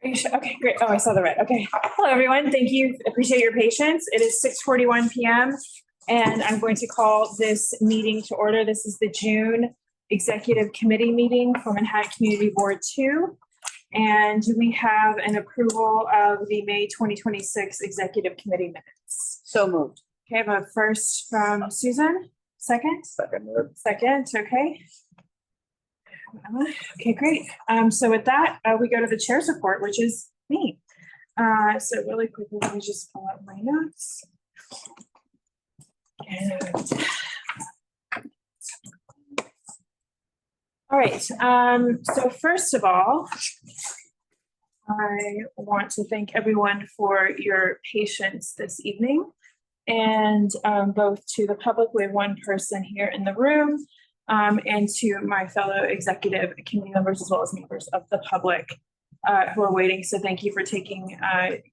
Are you sure? Okay, great. Oh, I saw the red. Okay. Hello, everyone. Thank you. Appreciate your patience. It is 6:41 p.m. and I'm going to call this meeting to order. This is the June Executive Committee meeting for Manhattan Community Board 2. And we have an approval of the May 2026 Executive Committee minutes. So moved. Okay, I have a first from Susan. Second? Second, okay. Okay, great. So with that, we go to the chair's report, which is me. So really quickly, let me just pull up my notes. And all right. So first of all, I want to thank everyone for your patience this evening, and both to the public, we have one person here in the room, and to my fellow executive committee members, as well as members of the public who are waiting. So thank you for taking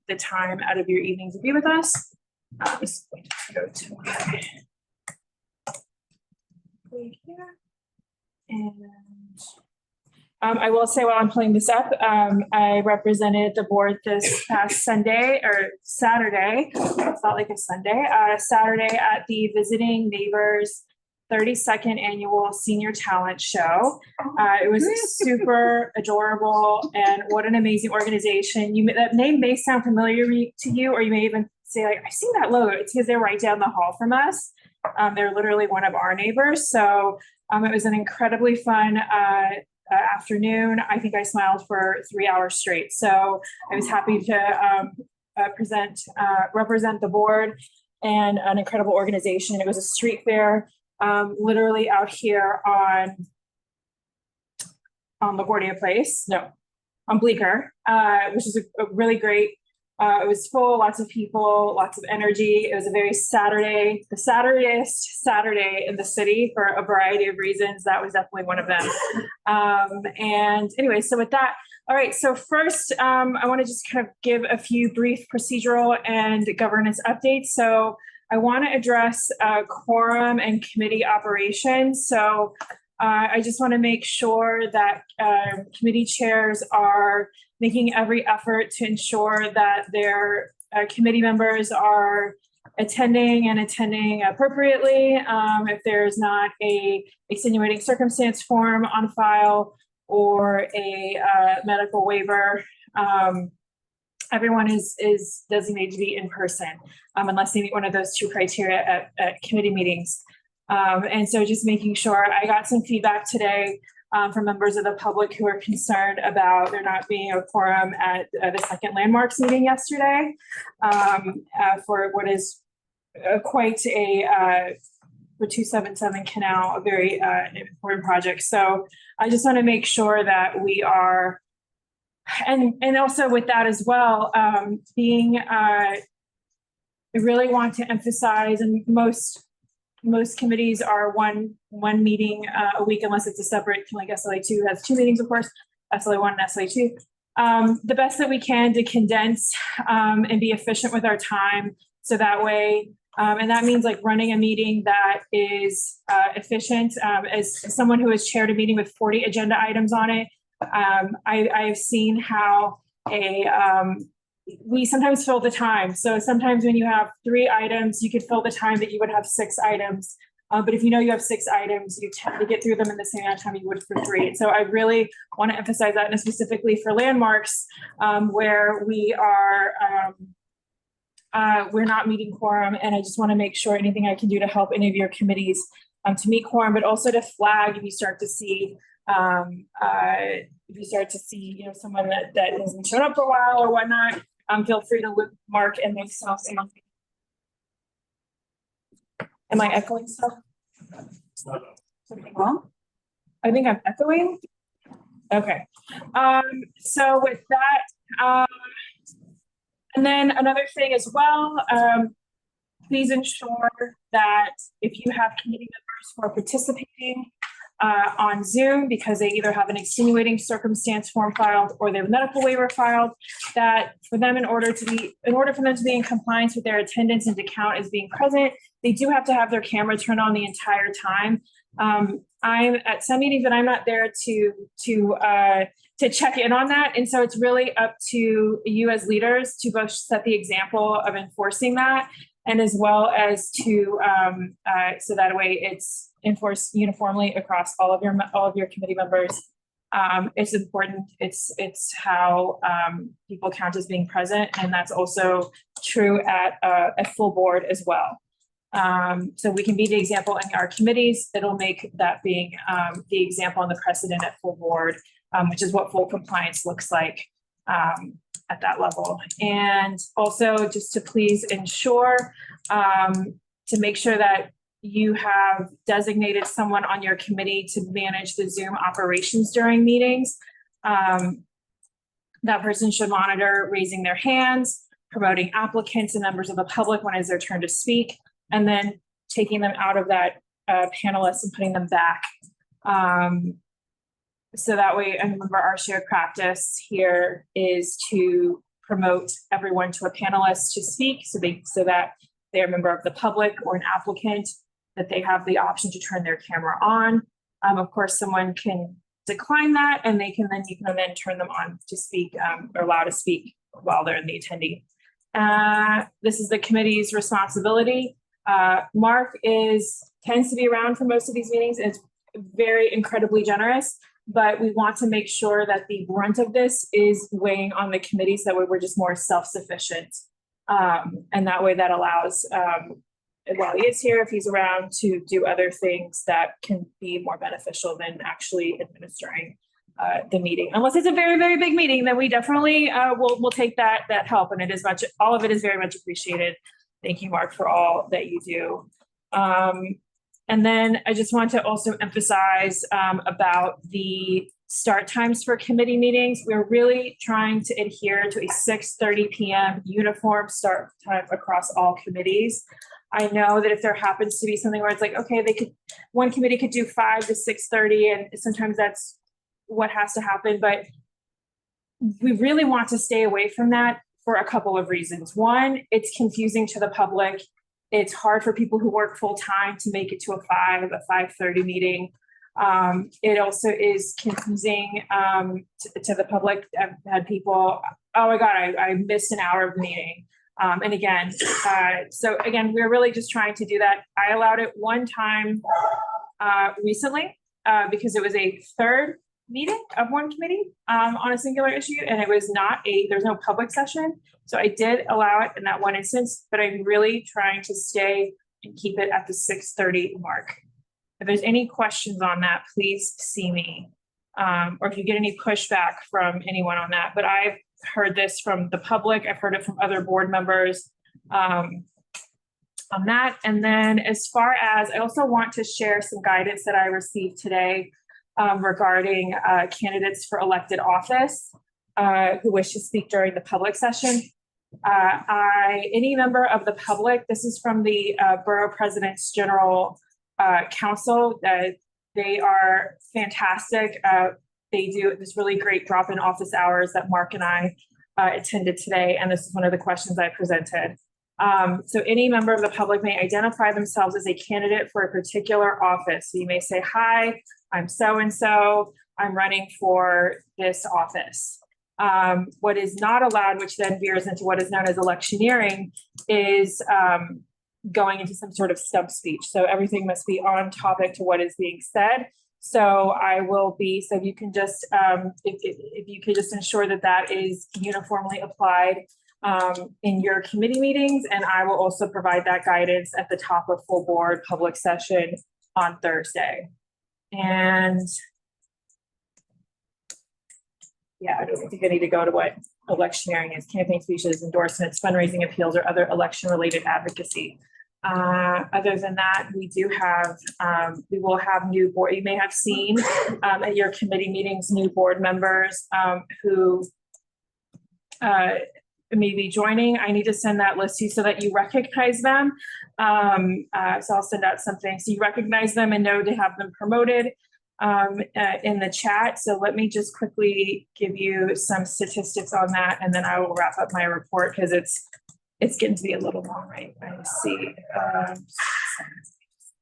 the time out of your evening to be with us. I'm just going to go to my here. And I will say while I'm pulling this up, I represented the board this past Sunday or Saturday. It felt like a Sunday. Saturday at the Visiting Neighbors 32nd Annual Senior Talent Show. It was super adorable, and what an amazing organization. That name may sound familiar to you, or you may even say, like, I've seen that logo. It's because they're right down the hall from us. They're literally one of our neighbors. So it was an incredibly fun afternoon. I think I smiled for 3 hours straight. So I was happy to represent the board and an incredible organization. It was a street fair, literally out here on LaGuardia Place, no, on Bleecker, which is a really great. It was full, lots of people, lots of energy. It was a very Saturday, the Saturdayest Saturday in the city for a variety of reasons. That was definitely one of them. And anyway, so with that, all right. So first, I want to just kind of give a few brief procedural and governance updates. So I want to address quorum and committee operations. So I just want to make sure that committee chairs are making every effort to ensure that their committee members are attending appropriately. If there's not a extenuating circumstance form on file or a medical waiver, everyone is designated to be in person unless they meet one of those two criteria at committee meetings. And so just making sure. I got some feedback today from members of the public who are concerned about there not being a quorum at the second landmarks meeting yesterday for what is quite for 277 Canal, a very important project. So I just want to make sure that we are, and also with that as well, I really want to emphasize, and most committees are one meeting a week, unless it's a separate, like SLA2 has 2 meetings, of course, SLA1 and SLA2. The best that we can to condense and be efficient with our time. So that way, and that means like running a meeting that is efficient. As someone who has chaired a meeting with 40 agenda items on it, I've seen how we sometimes fill the time. So sometimes when you have 3 items, you could fill the time that you would have 6 items. But if you know you have 6 items, you tend to get through them in the same amount of time you would for 3. So I really want to emphasize that, and specifically for landmarks, where we are, we're not meeting quorum, and I just want to make sure anything I can do to help any of your committees to meet quorum, but also to flag if you start to see someone that hasn't shown up for a while or whatnot. Feel free to loop Mark and myself in. Am I echoing stuff? Something wrong? I think I'm echoing. Okay. So with that, and then another thing as well, please ensure that if you have committee members who are participating on Zoom because they either have an extenuating circumstance form filed or they have a medical waiver filed, that for them, in order for them to be in compliance with their attendance and to count as being present, they do have to have their camera turned on the entire time. I'm at some meetings that I'm not there to to check in on that. And so it's really up to you as leaders to both set the example of enforcing that, and as well as to so that way it's enforced uniformly across all of your committee members. It's important. It's how people count as being present, and that's also true at a full board as well. So we can be the example in our committees. It'll make that being the example and the precedent at full board, which is what full compliance looks like at that level. And also just to please ensure to make sure that you have designated someone on your committee to manage the Zoom operations during meetings. That person should monitor raising their hands, promoting applicants and members of the public when it's their turn to speak, and then taking them out of that panelist and putting them back. So that way, I remember our shared practice here is to promote everyone to a panelist to speak, so that they're a member of the public or an applicant, that they have the option to turn their camera on. Of course, someone can decline that, and you can then turn them on to speak or allow to speak while they're in the attendee. This is the committee's responsibility. Mark tends to be around for most of these meetings, and it's very incredibly generous, but we want to make sure that the brunt of this is weighing on the committee, so that way we're just more self-sufficient. And that way that allows, while he is here, if he's around, to do other things that can be more beneficial than actually administering the meeting. Unless it's a very, very big meeting, then we definitely will take that help, and all of it is very much appreciated. Thank you, Mark, for all that you do. And then I just want to also emphasize about the start times for committee meetings. We're really trying to adhere to a 6:30 p.m. uniform start time across all committees. I know that if there happens to be something where it's like, okay, one committee could do 5 to 6:30, and sometimes that's what has to happen, but we really want to stay away from that for a couple of reasons. One, it's confusing to the public. It's hard for people who work full time to make it to a 5:30 meeting. It also is confusing to the public. I've had people, oh my God, I missed an hour of the meeting. And again, so again, we're really just trying to do that. I allowed it one time recently because it was a third meeting of one committee on a singular issue, and it was there's no public session. So I did allow it in that one instance, but I'm really trying to stay and keep it at the 6:30 mark. If there's any questions on that, please see me. Or if you get any pushback from anyone on that, but I've heard this from the public. I've heard it from other board members on that. And then as far as, I also want to share some guidance that I received today regarding candidates for elected office who wish to speak during the public session. Any member of the public, this is from the Borough President's General Council. They are fantastic. They do this really great drop-in office hours that Mark and I attended today, and this is one of the questions I presented. So any member of the public may identify themselves as a candidate for a particular office. So you may say, hi, I'm so-and-so, I'm running for this office. What is not allowed, which then veers into what is known as electioneering, is going into some sort of stump speech. So everything must be on topic to what is being said. So so you can just, if you could just ensure that that is uniformly applied in your committee meetings, and I will also provide that guidance at the top of full board public session on Thursday. And yeah, I don't think I need to go to what electioneering is: campaign speeches, endorsements, fundraising appeals, or other election related advocacy. Other than that, we will have new board. You may have seen at your committee meetings new board members who may be joining. I need to send that list to you so that you recognize them. So I'll send out something so you recognize them and know to have them promoted in the chat. So let me just quickly give you some statistics on that, and then I will wrap up my report because it's getting to be a little long, right? I see.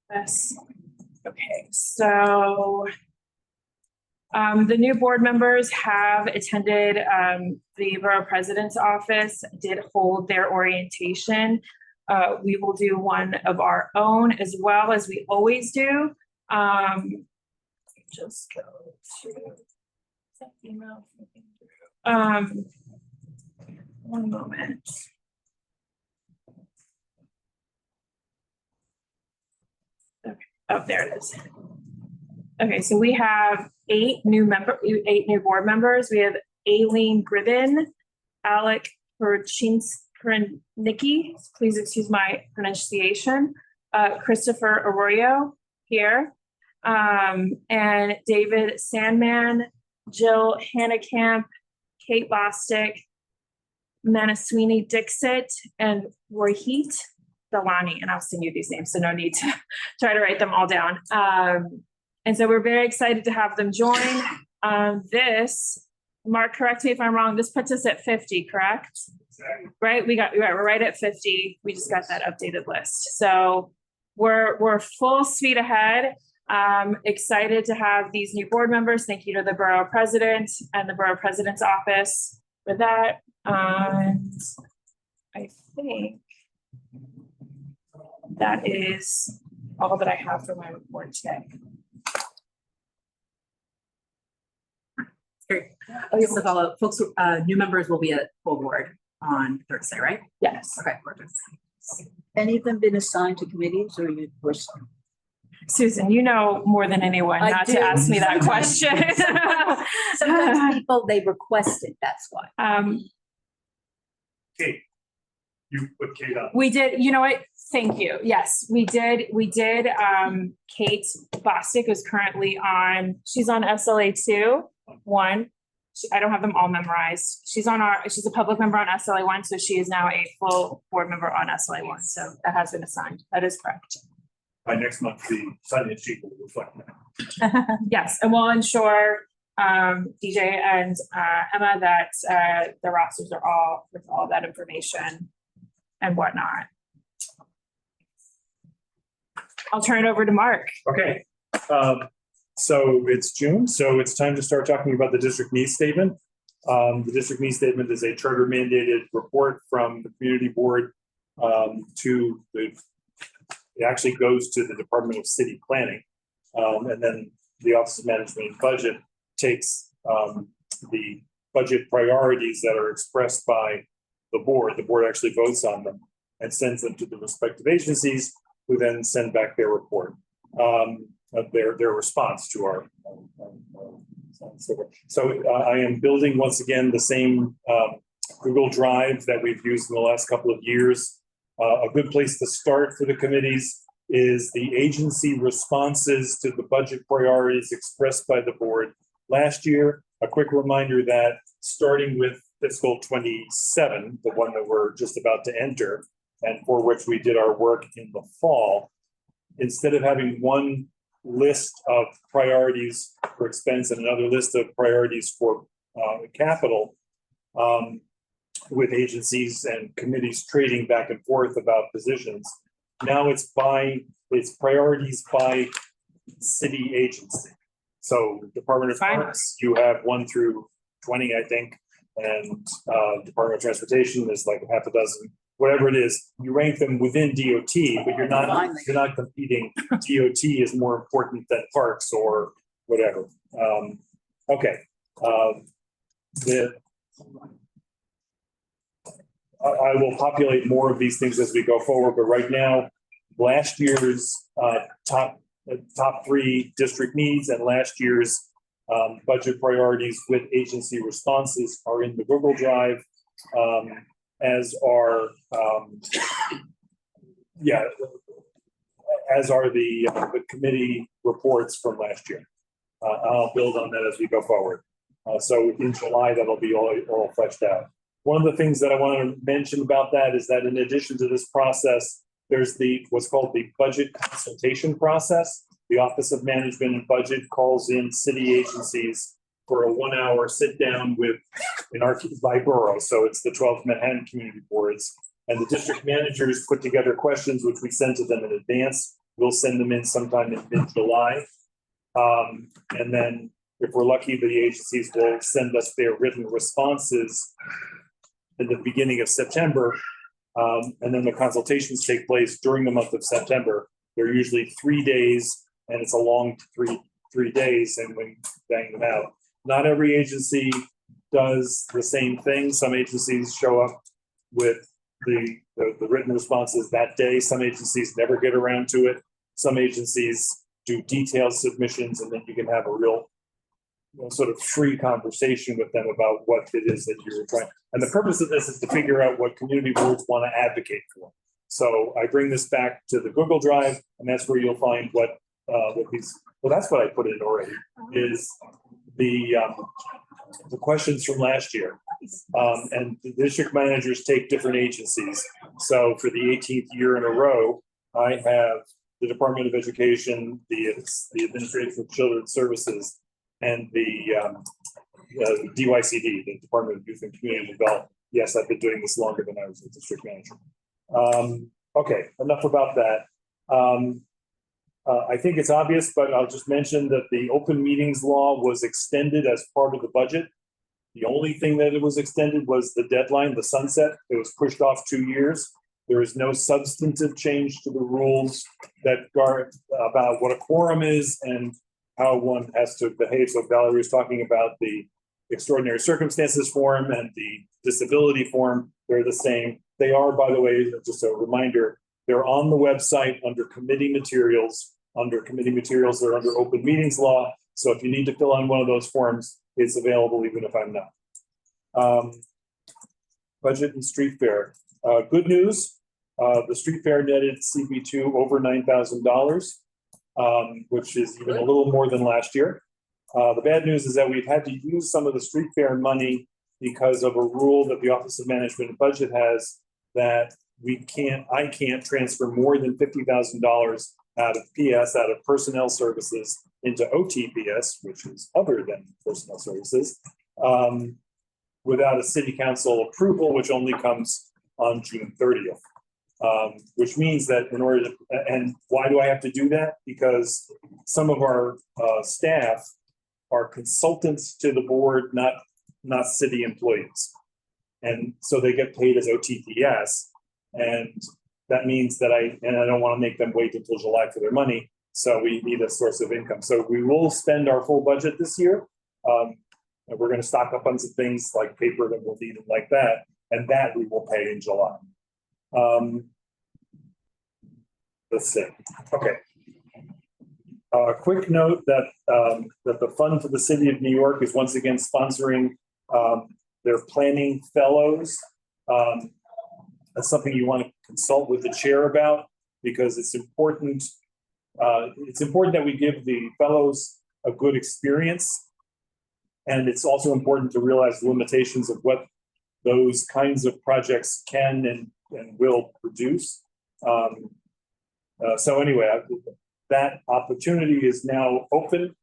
This. Okay, so The new board members have attended the borough president's office, did hold their orientation. We will do one of our own as well as we always do. Just go to that email. One moment. Okay. Oh, there it is. Okay, so we have eight new board members. We have Aileen Gribben, Alec Perchinsky, please excuse my pronunciation, Christopher Arroyo here, and David Sandman, Jill Hannekamp, Kate Bostic, Manaswini Dixit, and Rohit Dalani. And I'll send you these names, so no need to try to write them all down. And so we're very excited to have them join. This, Mark, correct me if I'm wrong, this puts us at 50, correct? Exactly. Right, we're right at 50. We just got that updated list. So we're full speed ahead. Excited to have these new board members. Thank you to the borough president and the borough president's office for that. And I think that is all that I have for my report today. Great. Okay, so follow folks, new members will be at full board on Thursday, right? Yes. Okay, gorgeous. Any of them been assigned to committees or you first? Susan, you know more than anyone I not do. to ask me that question. Sometimes people, they request it, that's why. Kate, you put Kate on. We did, you know what? Thank you. Yes, we did. Kate Bostic is currently on, she's on SLA 2-1. I don't have them all memorized. She's a public member on SLA 1, so she is now a full board member on SLA 1. So that has been assigned. That is correct. By next month, the sign-in sheet will reflect that. Yes, and we'll ensure DJ and Emma that the rosters are all with all that information and whatnot. I'll turn it over to Mark. Okay. So it's June, so it's time to start talking about the district needs statement. The district needs statement is a charter mandated report from the community board it actually goes to the Department of City Planning. And then the Office of Management and Budget takes the budget priorities that are expressed by the board. The board actually votes on them and sends them to the respective agencies, who then send back their report, their response to our. So I am building once again the same Google Drive that we've used in the last couple of years. A good place to start for the committees is the agency responses to the budget priorities expressed by the board last year. A quick reminder that starting with fiscal 27, the one that we're just about to enter, and for which we did our work in the fall, instead of having one list of priorities for expense and another list of priorities for capital, with agencies and committees trading back and forth about positions. Now it's priorities by city agency. So Department of Finance, you have 1 through 20, I think, and Department of Transportation is like half a dozen, whatever it is. You rank them within DOT, but you're not competing. DOT is more important than parks or whatever. Okay. I will populate more of these things as we go forward, but right now, last year's top 3 district needs and last year's budget priorities with agency responses are in the Google Drive, as are the committee reports from last year. I'll build on that as we go forward. So in July, that'll be all fleshed out. One of the things that I want to mention about that is that in addition to this process, there's what's called the budget consultation process. The Office of Management and Budget calls in city agencies for a 1-hour sit down by borough. So it's the 12 Manhattan community boards, and the district managers put together questions, which we send to them in advance. We'll send them in sometime in mid-July. And then If we're lucky, the agencies will send us their written responses in the beginning of September. And then the consultations take place during the month of September. They're usually 3 days, and it's a long three days, and we bang them out. Not every agency does the same thing. Some agencies show up with the written responses that day. Some agencies never get around to it. Some agencies do detailed submissions, and then you can have a real sort of free conversation with them about what it is that you're trying. And the purpose of this is to figure out what community boards want to advocate for. So I bring this back to the Google Drive, and that's where you'll find what these, well, that's what I put in already, is the questions from last year. And the district managers take different agencies. So for the 18th year in a row, I have the Department of Education, the Administration for Children's Services, and the DYCD, the Department of Youth and Community Development. Yes, I've been doing this longer than I was a district manager. Okay, enough about that. I think it's obvious, but I'll just mention that the open meetings law was extended as part of the budget. The only thing that it was extended was the deadline, the sunset. It was pushed off 2 years. There is no substantive change to the rules that guard about what a quorum is and how one has to behave. So Valerie was talking about the extraordinary circumstances form and the disability form. They're the same. They are, by the way, just a reminder, they're on the website under committee materials. Under committee materials, they're under open meetings law. So if you need to fill out one of those forms, it's available even if I'm not. Budget and street fair. Good news, the street fair netted CB2 over $9,000, which is even a little more than last year. The bad news is that we've had to use some of the street fair money because of a rule that the Office of Management and Budget has that I can't transfer more than $50,000 out of PS, out of personnel services into OTPS, which is other than personnel services, without a city council approval, which only comes on June 30th. Which means that in order to, and why do I have to do that? Because some of our staff are consultants to the board, not city employees. And so they get paid as OTPS. And that means that I don't want to make them wait until July for their money. So we need a source of income. So we will spend our full budget this year. And we're going to stock up on some things like paper that we'll need and like that. And that we will pay in July. Let's see. Okay. A quick note that that the Fund for the City of New York is once again sponsoring their planning fellows. That's something you want to consult with the chair about because it's important. It's important that we give the fellows a good experience, and it's also important to realize the limitations of what those kinds of projects can and will produce. So anyway, that opportunity is now open,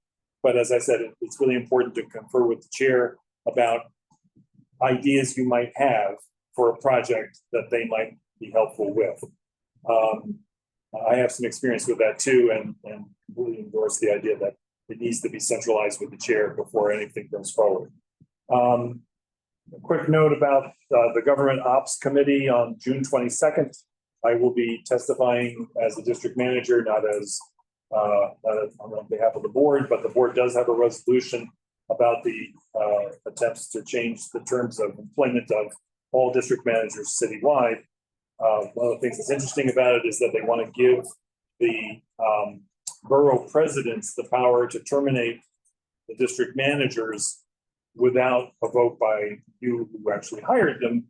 but as I said, it's really important to confer with the chair about ideas you might have for a project that they might be helpful with. I have some experience with that too, and really endorse the idea that it needs to be centralized with the chair before anything goes forward. A quick note about the Government Ops Committee on June 22nd. I will be testifying as a district manager, not on behalf of the board, but the board does have a resolution about the attempts to change the terms of employment of all district managers citywide. One of the things that's interesting about it is that they want to give the borough presidents the power to terminate the district managers without a vote by you who actually hired them.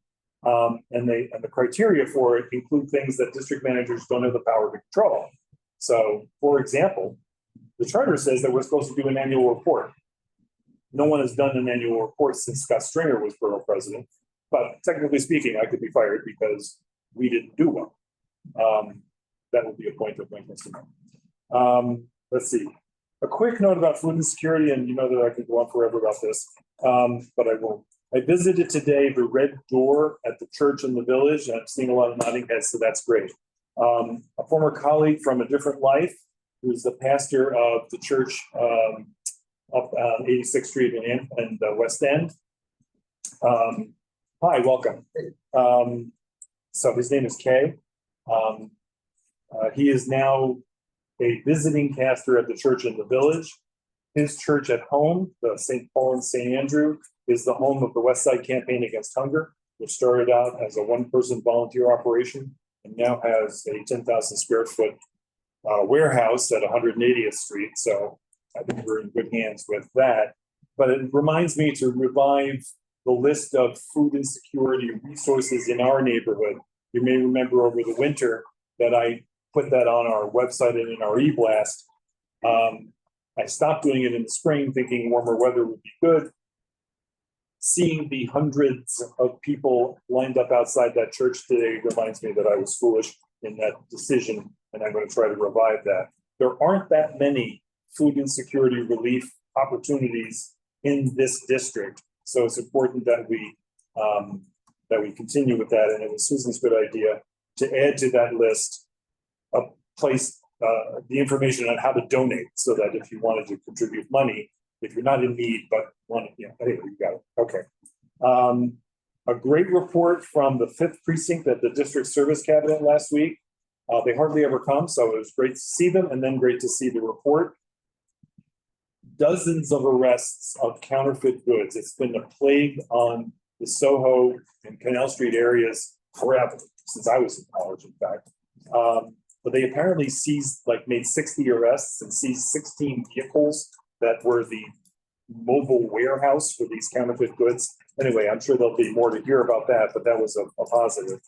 And the criteria for it include things that district managers don't have the power to control. So, for example, the charter says that we're supposed to do an annual report. No one has done an annual report since Scott Stringer was borough president. But technically speaking, I could be fired because we didn't do one. That would be a point of maintenance. Let's see. A quick note about food insecurity, and you know that I could go on forever about this, but I won't. I visited today the Red Door at the church in the village, and I've seen a lot of nodding heads, so that's great. A former colleague from a different life, who's the pastor of the church up 86th Street and West End. Hi, welcome. So his name is Kay. He is now a visiting pastor at the church in the village. His church at home, the St. Paul and St. Andrew, is the home of the West Side Campaign Against Hunger, which started out as a one-person volunteer operation and now has a 10,000 square foot warehouse at 180th Street. So I think we're in good hands with that. But it reminds me to revive the list of food insecurity resources in our neighborhood. You may remember over the winter that I put that on our website and in our e-blast. I stopped doing it in the spring thinking warmer weather would be good. Seeing the hundreds of people lined up outside that church today reminds me that I was foolish in that decision, and I'm going to try to revive that. There aren't that many food insecurity relief opportunities in this district, so it's important that we continue with that. And it was Susan's good idea to add to that list a place, the information on how to donate, so that if you wanted to contribute money, if you're not in need but want to, anyway, you got it. Okay. A great report from the 5th precinct at the district service cabinet last week. They hardly ever come, so it was great to see them, and then great to see the report. Dozens of arrests of counterfeit goods. It's been a plague on the Soho and Canal Street areas forever, since I was in college, in fact. But they apparently made 60 arrests and seized 16 vehicles that were the mobile warehouse for these counterfeit goods. Anyway, I'm sure there'll be more to hear about that, but that was a positive.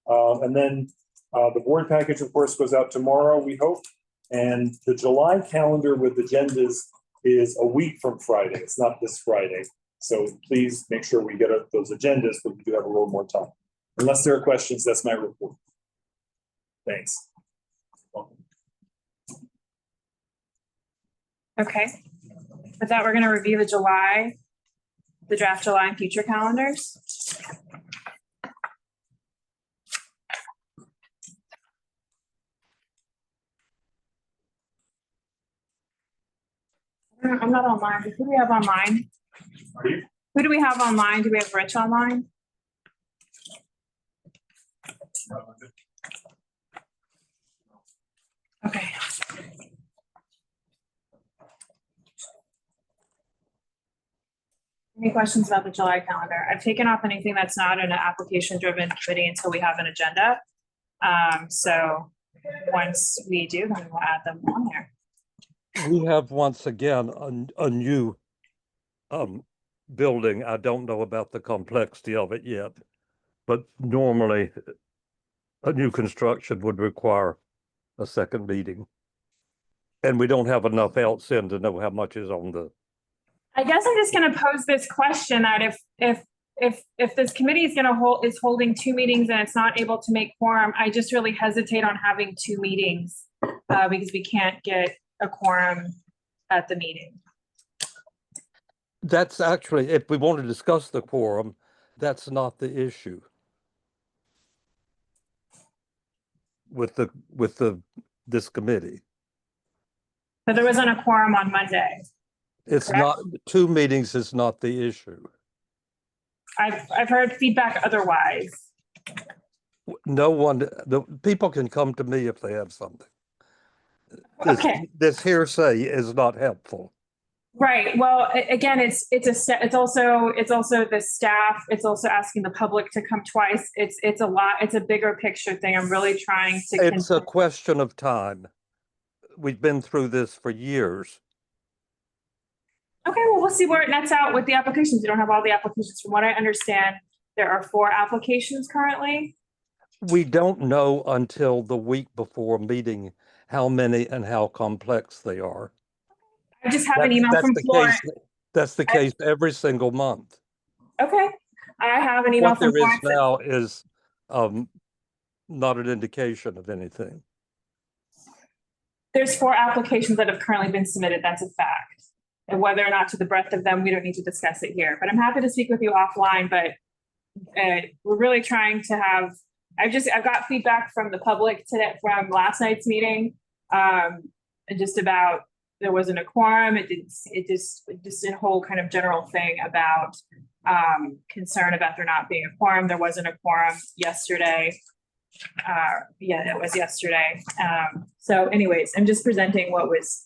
And then the board package, of course, goes out tomorrow, we hope. And the July calendar with agendas is a week from Friday. It's not this Friday. So please make sure we get those agendas, but we do have a little more time. Unless there are questions, that's my report. Thanks. Okay. With that, we're going to review the draft July and future calendars. I'm not online. Who do we have online? Are you? Who do we have online? Do we have Rich online? Okay. Any questions about the July calendar? I've taken off anything that's not an application-driven committee until we have an agenda. So once we do, then we'll add them on there. We have once again a new building. I don't know about the complexity of it yet, but normally a new construction would require a second meeting. And we don't have enough else in to know how much is on the. I guess I'm just going to pose this question that if this committee is holding 2 meetings and it's not able to make quorum, I just really hesitate on having 2 meetings because we can't get a quorum at the meeting. That's actually, if we want to discuss the quorum, that's not the issue. With this committee. But there wasn't a quorum on Monday. It's correct? not, 2 meetings is not the issue. I've heard feedback otherwise. No one, the people can come to me if they have something. Okay. This hearsay is not helpful. Right. Well, again, it's also the staff. It's also asking the public to come twice. It's a lot. It's a bigger picture thing. I'm really trying to. It's a question of time. We've been through this for years. Okay, well, we'll see where it nets out with the applications. We don't have all the applications. From what I understand, there are 4 applications currently. We don't know until the week before a meeting how many and how complex they are. I just have an email from Florence. That's the case every single month. Okay, I have an email What from there is Florence. now is not an indication of anything. There's 4 applications that have currently been submitted. That's a fact. And whether or not to the breadth of them, we don't need to discuss it here. But I'm happy to speak with you offline. But we're really trying to have. I've got feedback from the public today from last night's meeting, and just about there wasn't a quorum. It just a whole kind of general thing about concern about there not being a quorum. There wasn't a quorum yesterday. Yeah, it was yesterday. So anyways, I'm just presenting what has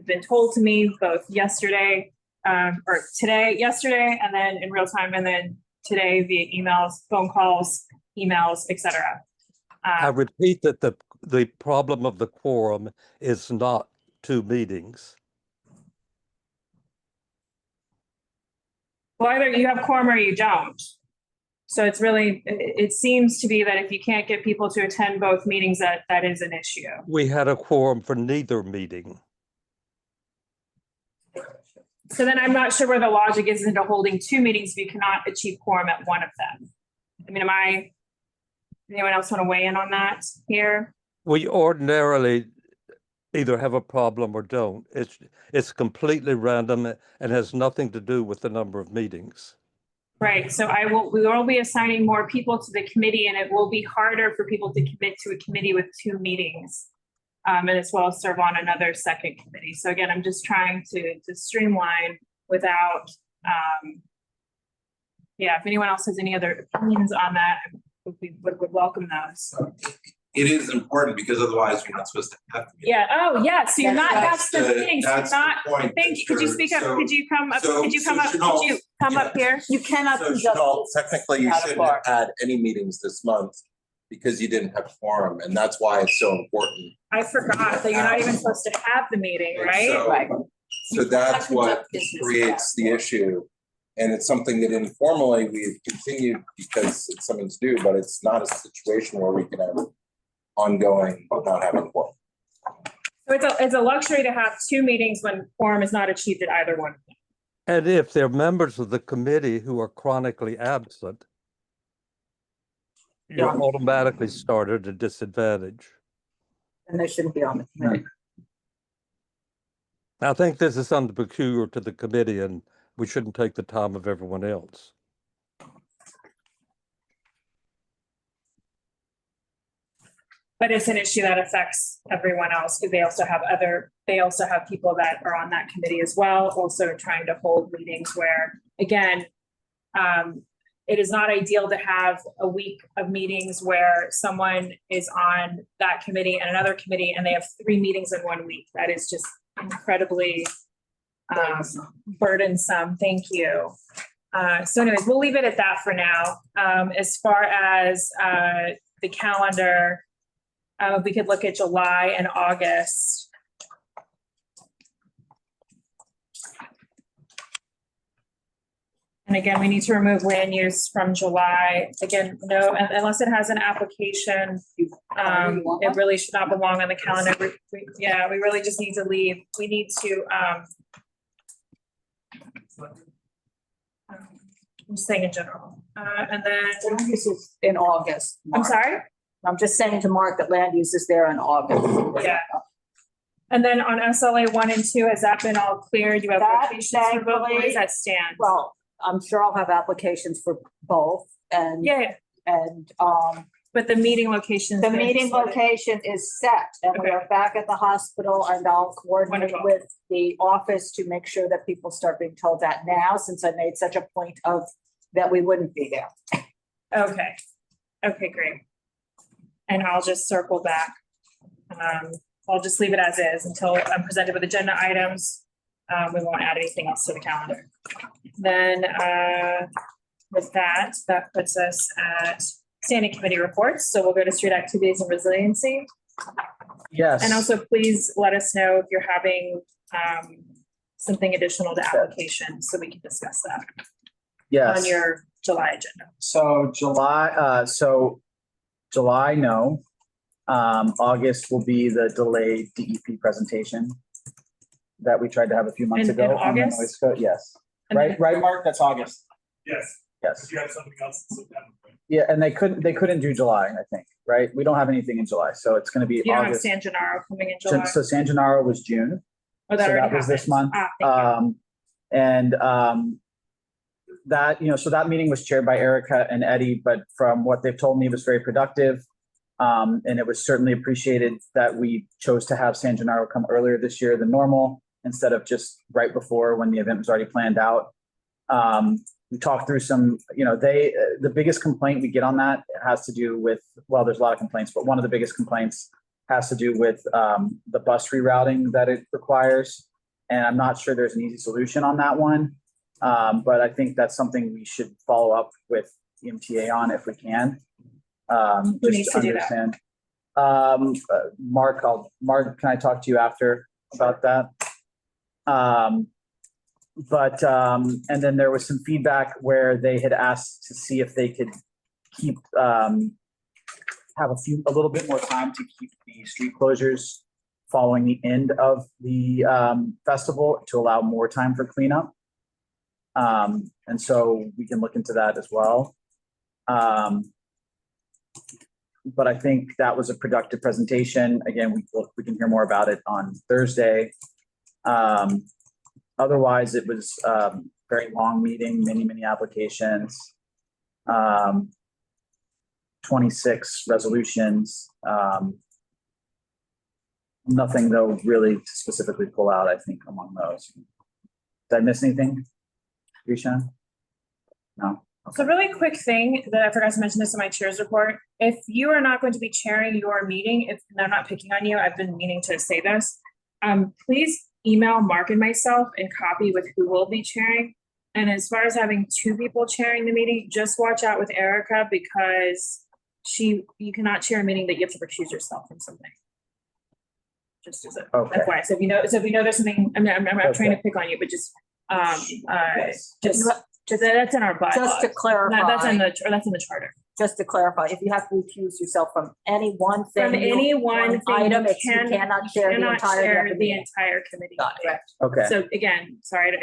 been told to me both yesterday, or yesterday, and then in real time, and then today via emails, phone calls, emails, etc. I repeat that the problem of the quorum is not 2 meetings. Well, either you have quorum or you don't. So it's really, it seems to be that if you can't get people to attend both meetings, that is an issue. We had a quorum for neither meeting. So then I'm not sure where the logic is into holding 2 meetings if you cannot achieve quorum at one of them. I mean, anyone else want to weigh in on that here? We ordinarily either have a problem or don't. It's completely random and has nothing to do with the number of meetings. Right, so we will be assigning more people to the committee, and it will be harder for people to commit to a committee with 2 meetings. And as well as serve on another second committee. So again, I'm just trying to streamline without, yeah, if anyone else has any other opinions on that, we would welcome those. It is important because otherwise you're not supposed to have to. Yeah, oh, yeah, so you're not, that's the thing, so That's not, the point. thank you, could you speak up, could you come up, so- could you come so up, Chanel- could you come up here? You cannot So conduct Chanel, this technically you out of shouldn't have bar. had any meetings this month because you didn't have quorum, and that's why it's so important. I forgot that you're not even supposed to have the meeting, And right? so- Right. So that's cannot what conduct business creates the issue. And it's something that informally we've continued because it's something to do, but it's not a situation where we can have ongoing without having quorum. So it's a luxury to have 2 meetings when quorum is not achieved at either one. And if they're members of the committee who are chronically absent, you're automatically started at a disadvantage. And they shouldn't be on the committee. I think this is something peculiar to the committee, and we shouldn't take the time of everyone else. But it's an issue that affects everyone else because they also have people that are on that committee as well, also trying to hold meetings where, again, it is not ideal to have a week of meetings where someone is on that committee and another committee and they have 3 meetings in 1 week. That is just incredibly burdensome. Thank you. So anyways, we'll leave it at that for now. As far as the calendar, we could look at July and August. And again, we need to remove land use from July. Again, no, unless it has an application, it really should not belong on the calendar. Yeah, we really just need to leave. We need to, I'm just saying in general. And then, Land use is in August. I'm Mark. sorry? I'm just saying to Mark that land use is there in August. Yeah. And then on SLA 1 and 2, has that been all clear? You have That, locations for both, where does that stand? Well, I'm sure I'll have applications for both and, Yeah, and, but the meeting locations. the meeting location is set and we are back at the hospital and I'll coordinate Wonderful. with the office to make sure that people start being told that now, since I made such a point of that we wouldn't be there. Okay, okay, great. And I'll just circle back. I'll just leave it as is until I'm presented with agenda items. We won't add anything else to the calendar. Then with that puts us at standing committee reports. So we'll go to street activities and resiliency. Yes. And also please let us know if you're having something additional to application so we can discuss that Yes. on your July agenda. So July, no. August will be the delayed DEP presentation that we tried to have a few months In ago. on the August? noise code. Yes. And Right, then- right, Mark? That's August. Yes, Yes. if you have something else in September. Yeah, and they couldn't do July, I think, right? We don't have anything in July, so it's gonna be You don't have August. San Gennaro coming in July. So San Gennaro was June. Oh, so already that was this happened. month. Thank you. That, so that meeting was chaired by Erica and Eddie, but from what they've told me, it was very productive. And it was certainly appreciated that we chose to have San Gennaro come earlier this year than normal, instead of just right before when the event was already planned out. We talked through some, the biggest complaint we get on that has to do with, well, there's a lot of complaints, but one of the biggest complaints has to do with the bus rerouting that it requires. And I'm not sure there's an easy solution on that one. But I think that's something we should follow up with MTA on if we can. Who needs to do that? Mark, can I talk to you after about that? And then there was some feedback where they had asked to see if they could keep, have a little bit more time to keep the street closures following the end of the festival to allow more time for cleanup. And so we can look into that as well. But I think that was a productive presentation. Again, we can hear more about it on Thursday. Otherwise, it was very long meeting, many applications, 26 resolutions. Nothing though really to specifically pull out, I think, among those. Did I miss anything, Risha? No? So really quick thing that I forgot to mention this in my chair's report. If you are not going to be chairing your meeting, and I'm not picking on you, I've been meaning to say this. Please email Mark and myself and copy with who will be chairing. And as far as having two people chairing the meeting, just watch out with Erica because you cannot chair a meeting that you have to recuse yourself from something. Just as a Okay. FYI. So if you know there's something, I'm not trying to pick on you, but just that's in our bylaws. Just to clarify. No, that's in the charter. Just to clarify, if you have to recuse yourself from any one thing. From any one thing, Item, you you cannot share the entire. committee. Got it. Correct. Okay. So again, sorry,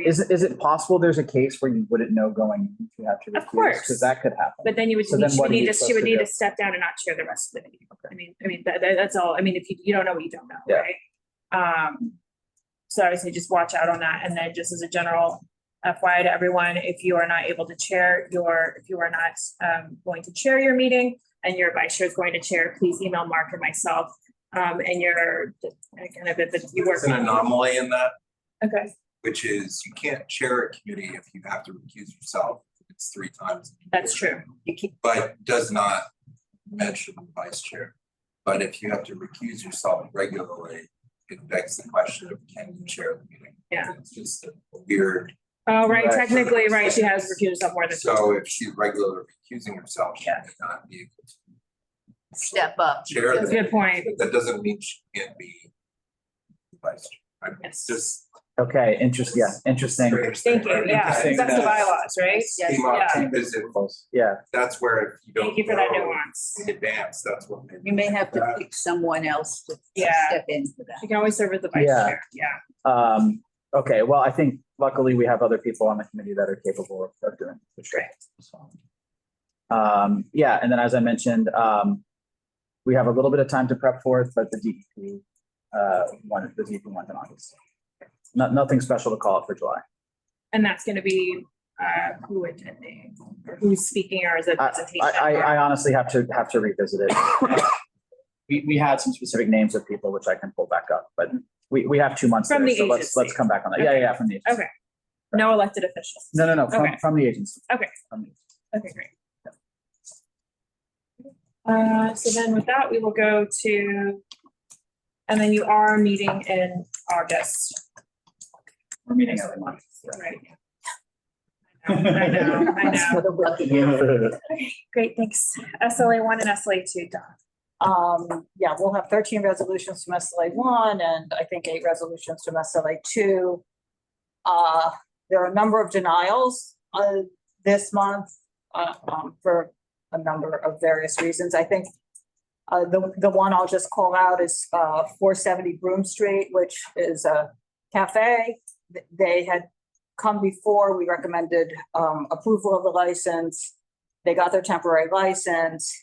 Is it possible there's a case where you wouldn't know going in if you have to recuse? Of course. Because that could happen. but then you would, So then she what would are you need to, supposed to need do? to step down and not chair the rest of the meeting. I mean, that's all. I mean, if you don't know what you don't know, Yeah. right? So I would say just watch out on that. And then just as a general FYI to everyone, if you are not able to chair if you are not going to chair your meeting and your vice chair is going to chair, please email Mark or myself. And you're kind of, you work. There's an anomaly in that, Okay, which is you can't chair a committee if you have to recuse yourself. It's 3 times. that's true. But does not mention vice chair. But if you have to recuse yourself regularly, it begs the question of can you chair the meeting? Yeah. It's just a weird. Oh, right, Right. technically, right, she has recused herself more than. So if she's regularly recusing herself, she Yeah. may not be able to Step up. chair. That's a good point. But that doesn't mean she can't be vice chair. I mean, Yes. just. Okay, interesting. Thank you, yeah, Interesting that's the that bylaws, right? Came up Yeah. because Yeah, that's where if you don't. Thank you for that know nuance. In advance, that's what. You may have to that. pick someone else to Yeah. step in for that. You can always serve as the vice Yeah. chair, yeah. okay, well, I think luckily we have other people on the committee that are capable of doing it. For sure. So, yeah, and then as I mentioned, we have a little bit of time to prep for it, but the DEP one's in August. Nothing special to call it for July. And that's gonna be, who attending, or who's speaking, or is it presentation? I honestly have to revisit it. We had some specific names of people which I can pull back up, but we have 2 months From there, the so let's agency. come back on that. Okay. Yeah, from the agency. Okay. No elected officials. No, Okay. from the agency. Okay. From the- Okay, great. So then with that, we will go to, and then you are meeting in August. We're meeting every month. Right. I know. That's for the lucky. Great, thanks. SLA 1 and SLA 2, Don. Yeah, we'll have 13 resolutions from SLA 1 and I think 8 resolutions from SLA 2. There are a number of denials this month for a number of various reasons. I think the one I'll just call out is 470 Broome Street, which is a cafe. They had come before, we recommended approval of the license. They got their temporary license.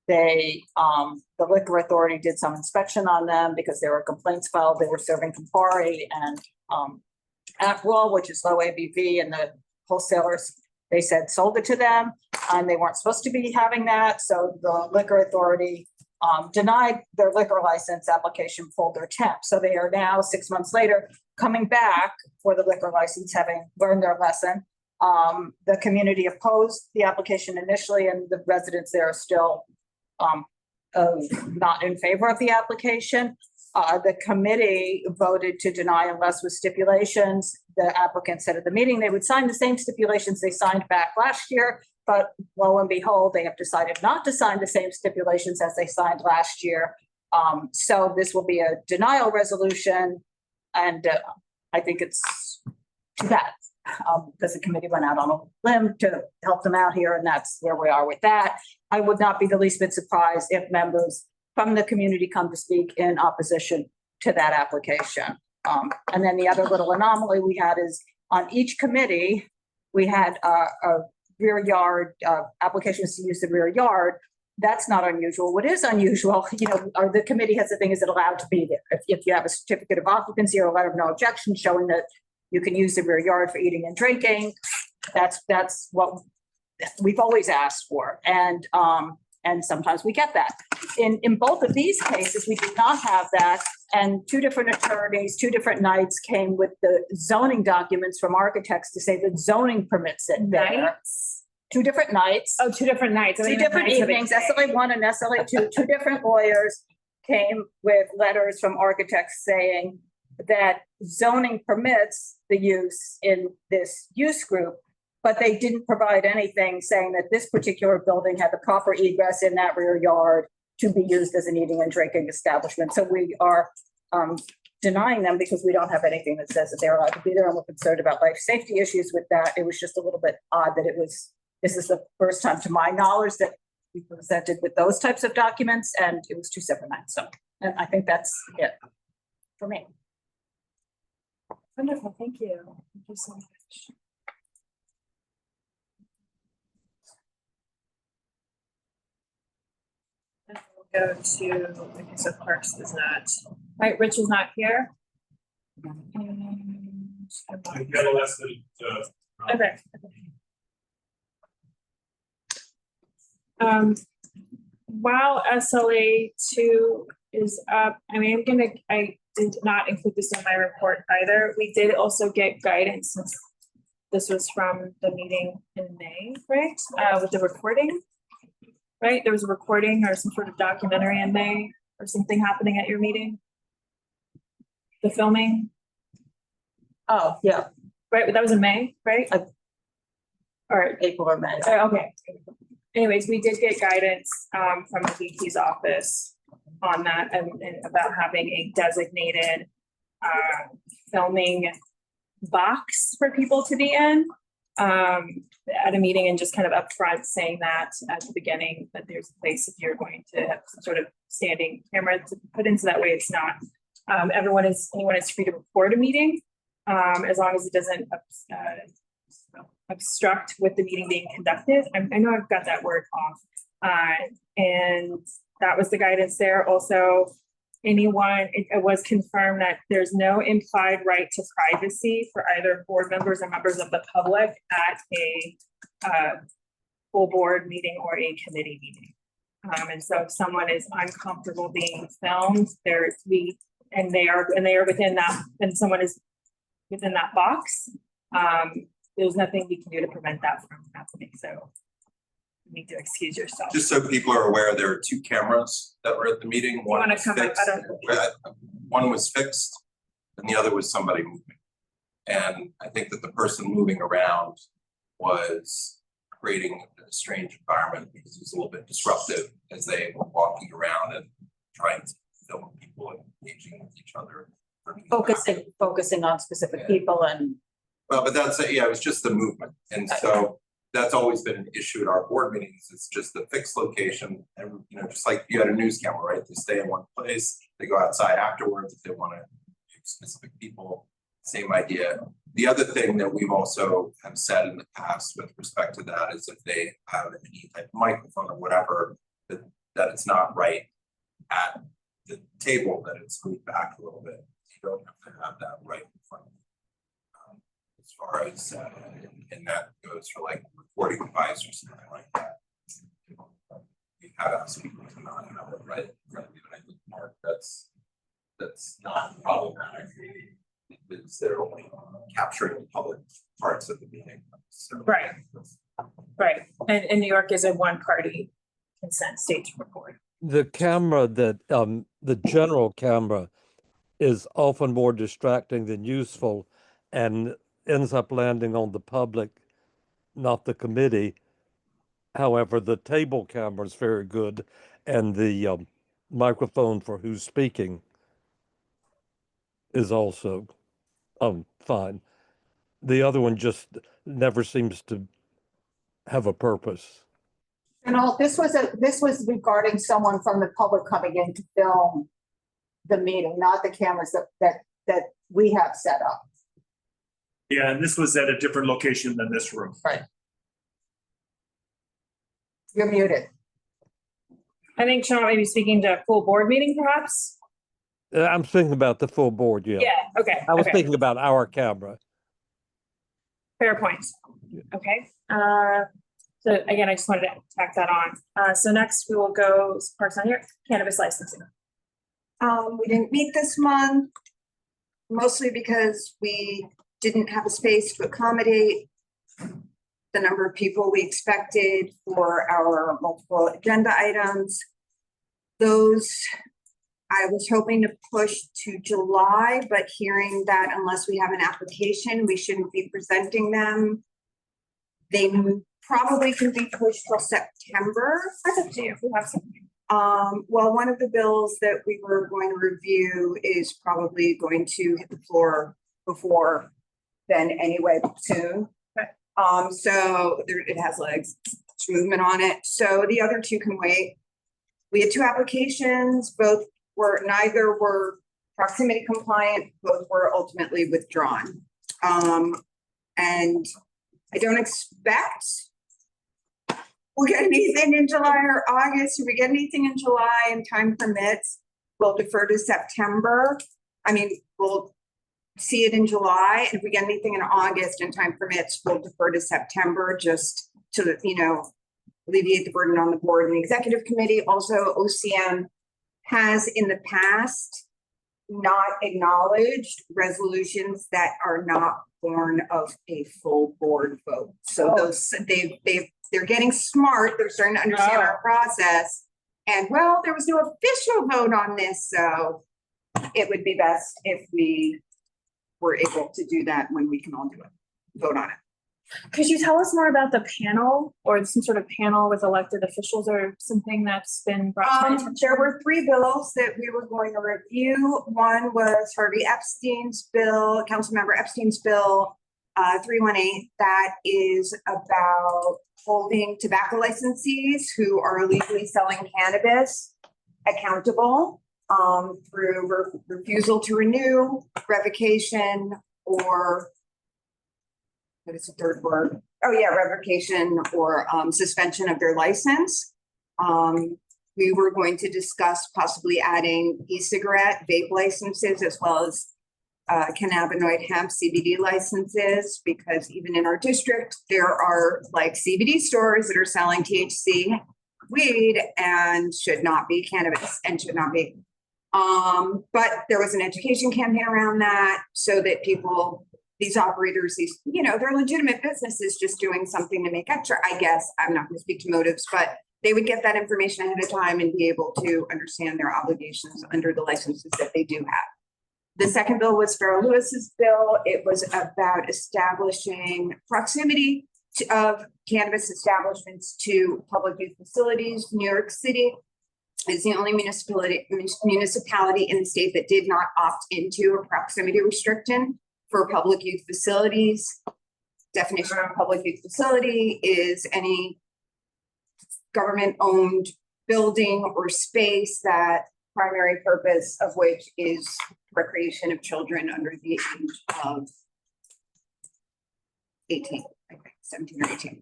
The liquor authority did some inspection on them because there were complaints filed. They were serving Campari and Aperol, which is low ABV, and the wholesalers they said sold it to them, and they weren't supposed to be having that, so the liquor authority denied their liquor license application, pulled their temp. So they are now 6 months later coming back for the liquor license, having learned their lesson. The community opposed the application initially, and the residents there are still not in favor of the application. The committee voted to deny unless with stipulations. The applicant said at the meeting they would sign the same stipulations they signed back last year, but lo and behold, they have decided not to sign the same stipulations as they signed last year. So this will be a denial resolution, and I think it's too bad because the committee went out on a limb to help them out here, and that's where we are with that. I would not be the least bit surprised if members from the community come to speak in opposition to that application. And then the other little anomaly we had is on each committee, we had a rear yard, applications to use the rear yard. That's not unusual. What is unusual, the committee has the thing, is it allowed to be there? If you have a certificate of occupancy or a letter of no objection showing that you can use the rear yard for eating and drinking, that's what we've always asked for. And sometimes we get that. In both of these cases, we did not have that. And two different attorneys, two different nights came with the zoning documents from architects to say that zoning permits it there. Nights? Two different nights. Oh, 2 different nights. I Two think it was different nights of the evenings, day. SLA1 and SLA2, two different lawyers came with letters from architects saying that zoning permits the use in this use group, but they didn't provide anything saying that this particular building had the proper egress in that rear yard to be used as an eating and drinking establishment. So we are denying them because we don't have anything that says that they're allowed to be there, and we're concerned about life safety issues with that. It was just a little bit odd that this is the first time to my knowledge that we presented with those types of documents, and it was 2 separate nights. So, and I think that's it for me. Wonderful, thank you. Thank you so much. And we'll go to, I guess, of Parks is not, right, Rich is not here. And- Okay. While SLA2 is up, I did not include this in my report either. We did also get guidance since this was from the meeting in May, right? With the recording, right? There was a recording or some sort of documentary in May or something happening at your meeting? The filming, Oh, yeah, right? But that was in May, right? Or April or May. Okay. Anyways, we did get guidance from the VP's office on that and about having a designated filming box for people to be in at a meeting, and just kind of upfront saying that at the beginning that there's a place if you're going to have some sort of standing camera to put in, so that way it's not anyone is free to record a meeting as long as it doesn't obstruct with the meeting being conducted. I know I've got that word off. And that was the guidance there. Also, it was confirmed that there's no implied right to privacy for either board members or members of the public at a full board meeting or a committee meeting. And so if someone is uncomfortable being filmed, they are within that, and someone is within that box, there's nothing we can do to prevent that from happening. So you need to excuse yourself. Just so people are aware, there are 2 cameras that were at the meeting. One wanna was come up? fixed. One was fixed and the other was somebody moving. And I think that the person moving around was creating a strange environment because it was a little bit disruptive as they were walking around and trying to film people and engaging with each other. Focusing on specific people and. Well, but it was just the movement. And so that's always been an issue at our board meetings. It's just the fixed location. And, just like you had a news camera, right? They stay in one place, they go outside afterwards if they want to view specific people, same idea. The other thing that we've also have said in the past with respect to that is if they have any type of microphone or whatever, that it's not right at the table, that it's moved back a little bit. You don't have to have that right in front of you. As far as and that goes for like recording device or something like that. We had us people to not have it right in front of you, and I think, Mark, that's not problematic. It's they're only capturing the public parts of the meeting. So. Right. Right, and New York is a one-party consent state to record. The camera that, the general camera is often more distracting than useful and ends up landing on the public, not the committee. However, the table camera is very good and the microphone for who's speaking is also fine. The other one just never seems to have a purpose. And all, this was regarding someone from the public coming in to film the meeting, not the cameras that we have set up. Yeah, and this was at a different location than this room. You're muted. I think Sean may be speaking to a full board meeting perhaps? I'm thinking about the full board, yeah. Yeah, okay, I was okay, thinking about our camera. fair point. Okay, so again, I just wanted to tack that on. So next we will go parks on here, cannabis licensing. We didn't meet this month, mostly because we didn't have a space to accommodate the number of people we expected for our multiple agenda items. Those I was hoping to push to July, but hearing that unless we have an application, we shouldn't be presenting them. They probably can be pushed till September. That's up to you, we have something. Well, one of the bills that we were going to review is probably going to hit the floor before then anyway, soon. Okay. So it has legs, it's movement on it. So the other two can wait. We had two applications, neither were proximity compliant, both were ultimately withdrawn. And I don't expect we'll get anything in July or August. If we get anything in July and time permits, we'll defer to September. I mean, we'll see it in July. And if we get anything in August and time permits, we'll defer to September just to, alleviate the burden on the board and the executive committee. Also, OCM has in the past not acknowledged resolutions that are not born of a full board vote. So those they're getting smart. They're starting to understand our process. And well, there was no official vote on this, so it would be best if we were able to do that when we can all do it, vote on it. Could you tell us more about the panel or some sort of panel with elected officials or something that's been brought to my attention? There were three bills that we were going to review. One was Harvey Epstein's bill, Councilmember Epstein's bill 318. That is about holding tobacco licensees who are illegally selling cannabis accountable through refusal to renew, revocation, or what is the third word? Oh yeah, revocation or suspension of their license. We were going to discuss possibly adding e-cigarette, vape licenses, as well as cannabinoid hemp CBD licenses, because even in our district, there are like CBD stores that are selling THC weed and should not be cannabis and should not be. But there was an education campaign around that so that people, these operators, they're legitimate businesses just doing something to make extra, I guess. I'm not going to speak to motives, but they would get that information ahead of time and be able to understand their obligations under the licenses that they do have. The second bill was Farrell Lewis's bill. It was about establishing proximity of cannabis establishments to public use facilities. New York City is the only municipality in the state that did not opt into a proximity restriction for public use facilities. Definition of public use facility is any government-owned building or space that primary purpose of which is recreation of children under the age of 18, I think 17 or 18.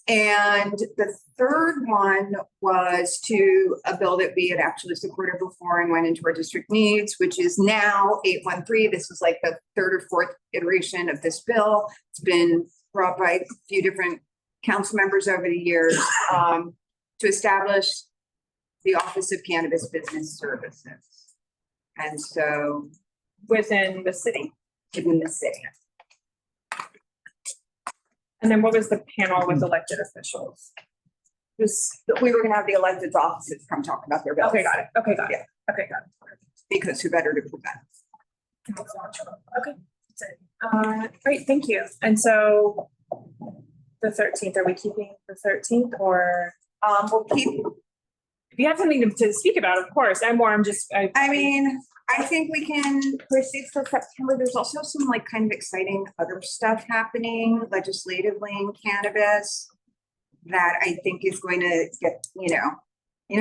And the third one was to a bill that we had actually supported before and went into our district needs, which is now 813. This is like the third or fourth iteration of this bill. It's been brought by a few different council members over the years, to establish the Office of Cannabis Business Services. And so Within the city. in the city. And then what was the panel with elected officials? Just, We were gonna have the elected offices come talk about their bills. okay, got it. Okay, got it. Yeah. Okay, got it. Because who better to prevent? Okay. That's it. Great, thank you. And so the 13th, are we keeping the 13th or We'll keep, if you have something to speak about, of course, I'm just, I mean, I think we can proceed till September. There's also some like kind of exciting other stuff happening legislatively in cannabis that I think is going to get, you know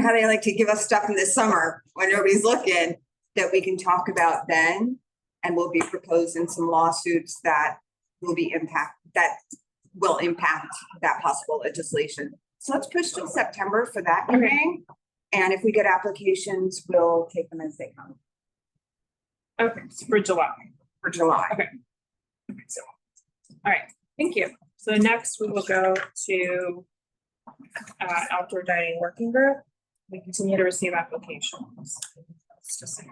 how they like to give us stuff in the summer when nobody's looking, that we can talk about then. And we'll be proposing some lawsuits that will impact that possible legislation. So let's push till September for that Okay. hearing. And if we get applications, we'll take them as they come okay, it's for July. for July. Okay. So, all right, thank you. So next we will go to outdoor dining working group. We continue to receive applications. Let's just see.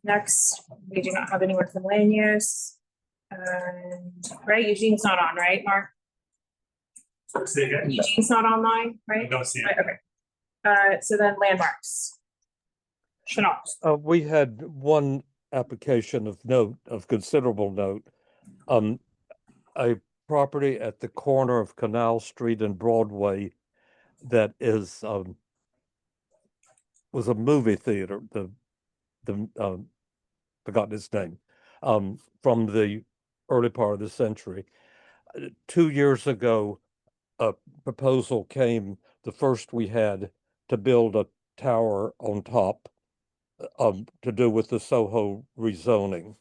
Next, we do not have anyone from land use. And, right, Eugene's not on, right, Mark? Say again? Eugene's not online, right? Don't see it. Right, okay. So then landmarks. Chanel. We had one application of note, of considerable note. A property at the corner of Canal Street and Broadway that is, was a movie theater, forgotten its name, from the early part of the century. 2 years ago, a proposal came, the first we had, to build a tower on top, to do with the Soho rezoning.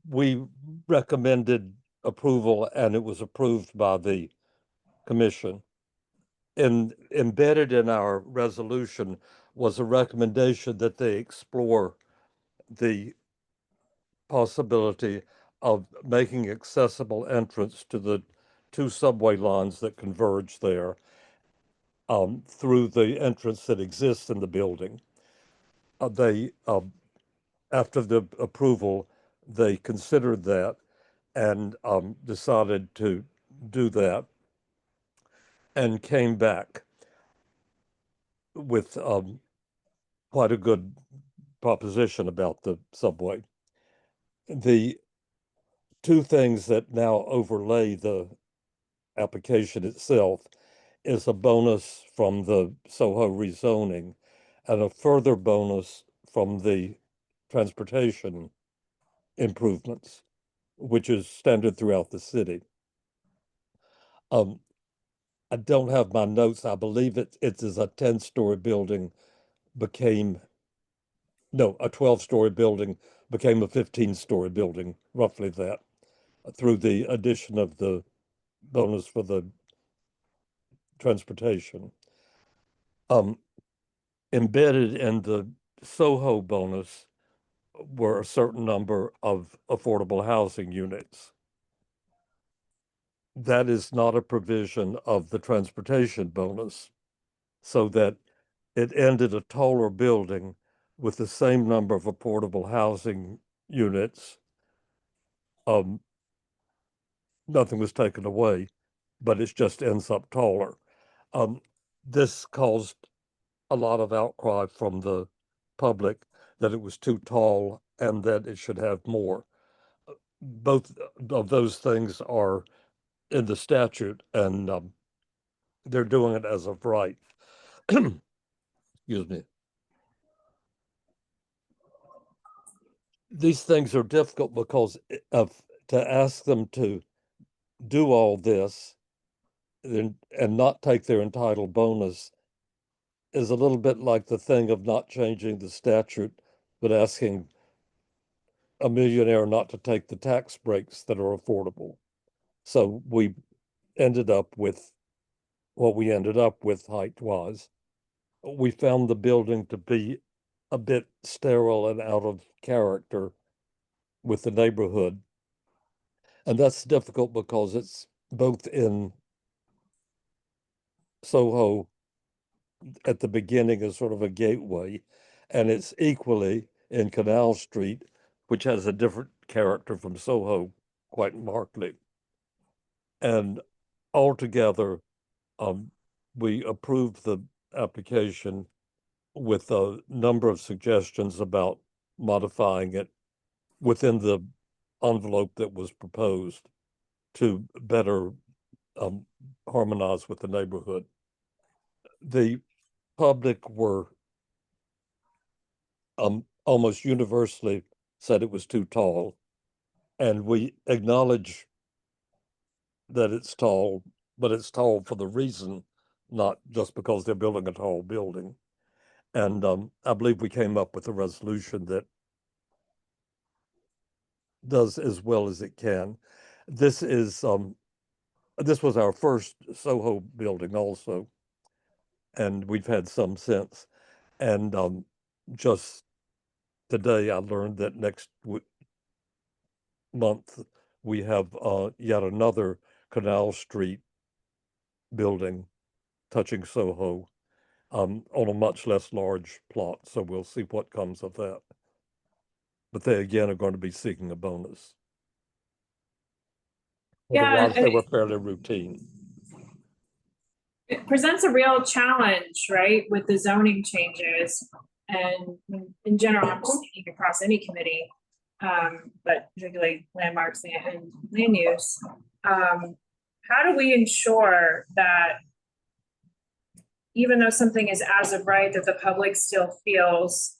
We recommended approval and it was approved by the commission. And embedded in our resolution was a recommendation that they explore the possibility of making accessible entrance to the 2 subway lines that converge there, through the entrance that exists in the building. After the approval, they considered that and decided to do that and came back with quite a good proposition about the subway. The 2 things that now overlay the application itself is a bonus from the Soho rezoning and a further bonus from the transportation improvements, which is standard throughout the city. I don't have my notes. I believe it is a 10-story building a 12-story building became a 15-story building, roughly that, through the addition of the bonus for the transportation. Embedded in the Soho bonus were a certain number of affordable housing units. That is not a provision of the transportation bonus, so that it ended a taller building with the same number of affordable housing units. Nothing was taken away, but it just ends up taller. This caused a lot of outcry from the public that it was too tall and that it should have more. Both of those things are in the statute and they're doing it as of right. Excuse me. These things are difficult because to ask them to do all this and not take their entitled bonus is a little bit like the thing of not changing the statute, but asking a millionaire not to take the tax breaks that are affordable. So we ended up with what we ended up with height-wise. We found the building to be a bit sterile and out of character with the neighborhood. And that's difficult because it's both in Soho at the beginning as sort of a gateway, and it's equally in Canal Street, which has a different character from Soho quite markedly. And altogether, we approved the application with a number of suggestions about modifying it within the envelope that was proposed to better harmonize with the neighborhood. The public were almost universally said it was too tall, and we acknowledge that it's tall, but it's tall for the reason, not just because they're building a tall building. And I believe we came up with a resolution that does as well as it can. This is this was our first Soho building also, and we've had some since. And just today I learned that next month we have yet another Canal Street building touching Soho on a much less large plot. So we'll see what comes of that. But they again are going to be seeking a bonus. Yeah, Otherwise, they were fairly routine. It presents a real challenge, right, with the zoning changes. And in general, I'm just thinking across any committee, but particularly landmarks and land use. How do we ensure that even though something is as of right, that the public still feels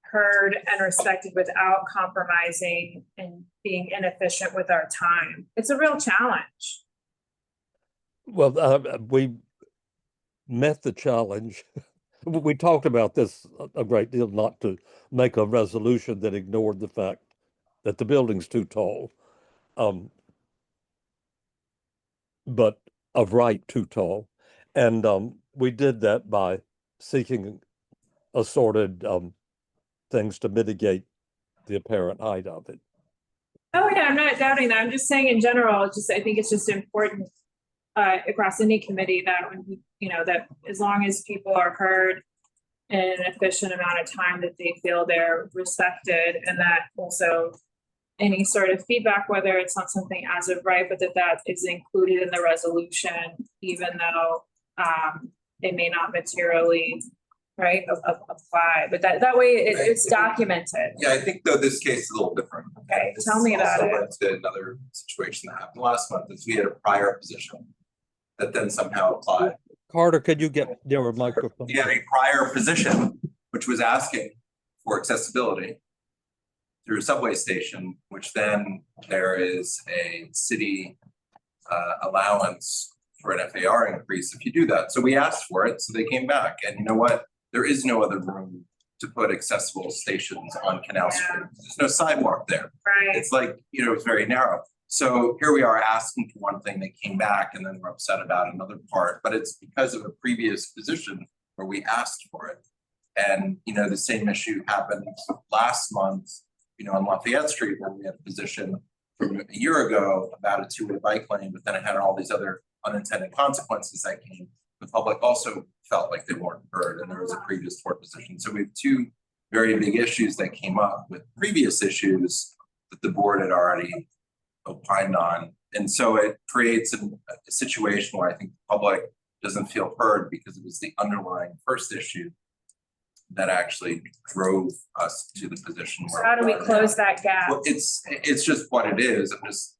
heard and respected without compromising and being inefficient with our time? It's a real challenge. Well, we met the challenge. We talked about this a great deal, not to make a resolution that ignored the fact that the building's too tall, but of right too tall. And we did that by seeking assorted things to mitigate the apparent height of it. Oh yeah, I'm not doubting that. I'm just saying in general, I think it's just important across any committee that when that as long as people are heard in an efficient amount of time, that they feel they're respected, and that also any sort of feedback, whether it's not something as of right, but that is included in the resolution, even though it may not materially apply, but that way it's documented. Yeah, I think though this case is a little different. Okay, tell me about it. Went to another situation that happened last month, is we had a prior position that then somehow applied. Carter, could you get near a microphone? We had a prior position which was asking for accessibility through a subway station, which then there is a city allowance for an FAR increase if you do that. So we asked for it, so they came back, and you know what? There is no other room to put accessible stations on Canal Street. There's no sidewalk there. Right. It's like, it's very narrow. So here we are asking for one thing, they came back, and then we're upset about another part, but it's because of a previous position where we asked for it. And, the same issue happened last month, on Lafayette Street, where we had a position from a year ago about a two-way bike lane, but then it had all these other unintended consequences that came. The public also felt like they weren't heard, and there was a previous board position. So we have two very big issues that came up with previous issues that the board had already opined on. And so it creates a situation where I think the public doesn't feel heard because it was the underlying first issue that actually drove us to the position. So how do we close that gap? Well, it's just what it is. I'm just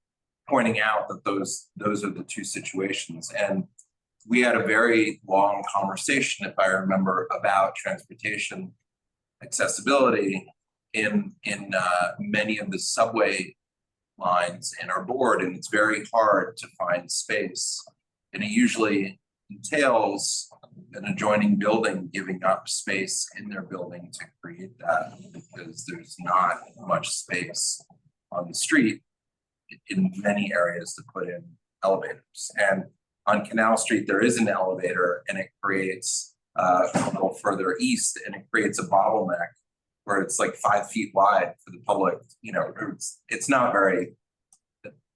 pointing out that those are the two situations. And we had a very long conversation, if I remember, about transportation accessibility in many of the subway lines in our board, and it's very hard to find space. And it usually entails an adjoining building giving up space in their building to create that, because there's not much space on the street in many areas to put in elevators. And on Canal Street, there is an elevator, and it creates a little further east, and it creates a bottleneck where it's like 5 feet wide for the public. It's not very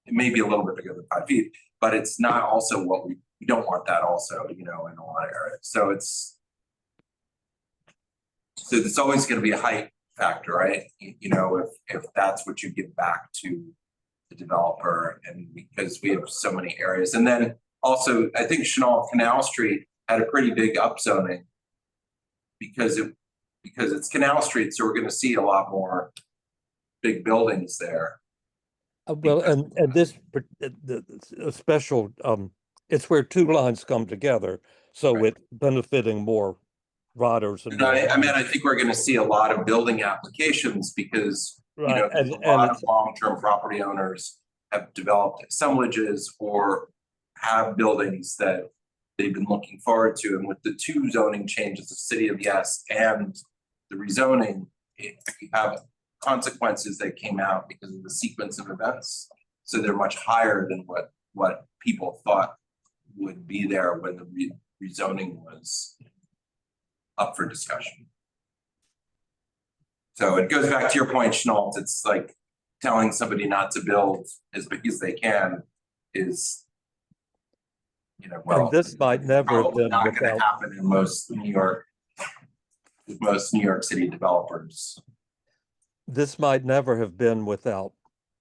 it may be a little bit bigger than 5 feet, but it's not also what we don't want that also, you know, in a lot of areas. So it's always gonna be a height factor, right? You know, if that's what you give back to the developer, and because we have so many areas. And then also, I think Chenal Canal Street had a pretty big upzoning because it's Canal Street, so we're gonna see a lot more big buildings there. Well, and this, a special, it's where two lines come together, so Right. it's benefiting more riders and. And I think we're gonna see a lot of building applications because, you know, Right, there's a lot of long-term property owners have developed assemblages or have buildings that they've been looking forward to. And with the two zoning changes, the City of Yes and the rezoning, you have consequences that came out because of the sequence of events. So they're much higher than what people thought would be there when the rezoning was up for discussion. So it goes back to your point, Schnault. It's like telling somebody not to build as big as they can is, you know, well, And this might never have probably been not gonna without, happen in most New York City developers. this might never have been without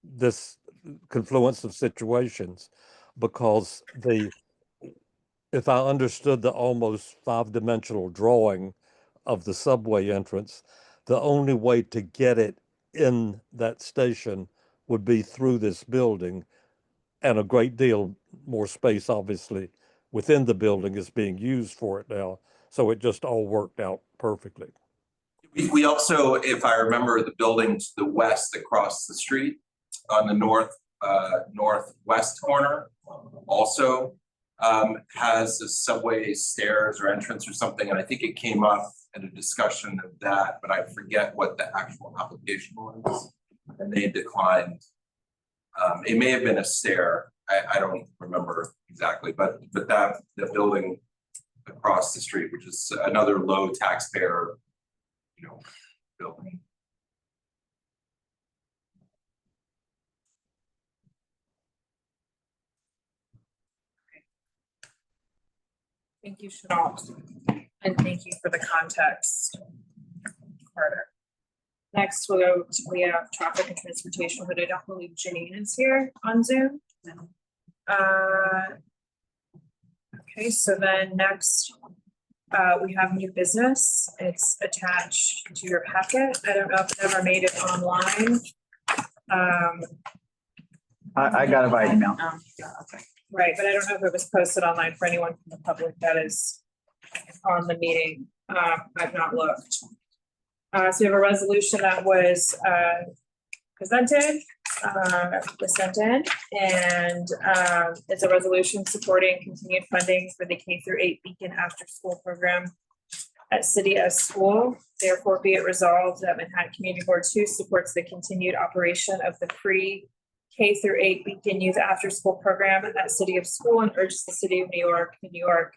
this confluence of situations, because if I understood the almost 5-dimensional drawing of the subway entrance, the only way to get it in that station would be through this building, and a great deal more space, obviously, within the building is being used for it now. So it just all worked out perfectly. We also, if I remember, the building to the west across the street on the northwest corner also has a subway stairs or entrance or something, and I think it came up in a discussion of that, but I forget what the actual application was, and they declined. It may have been a stair. I don't remember exactly, but that the building across the street, which is another low taxpayer, you know, building. Thank you, Chenault. And thank you for the context, Carter. Next, we have traffic and transportation, but I don't believe Janine is here on Zoom. Okay, so then next, we have new business. It's attached to your packet. I don't know if it ever made it online. I got it by email. Okay. Right, but I don't know if it was posted online for anyone from the public that is on the meeting. I've not looked. So we have a resolution that was presented, was sent in, and it's a resolution supporting continued funding for the K-8 Beacon After School Program at City as School. Therefore, be it resolved that Manhattan Community Board 2 supports the continued operation of the free K-8 Beacon Youth After School Program at City of School, and urges the City of New York, the New York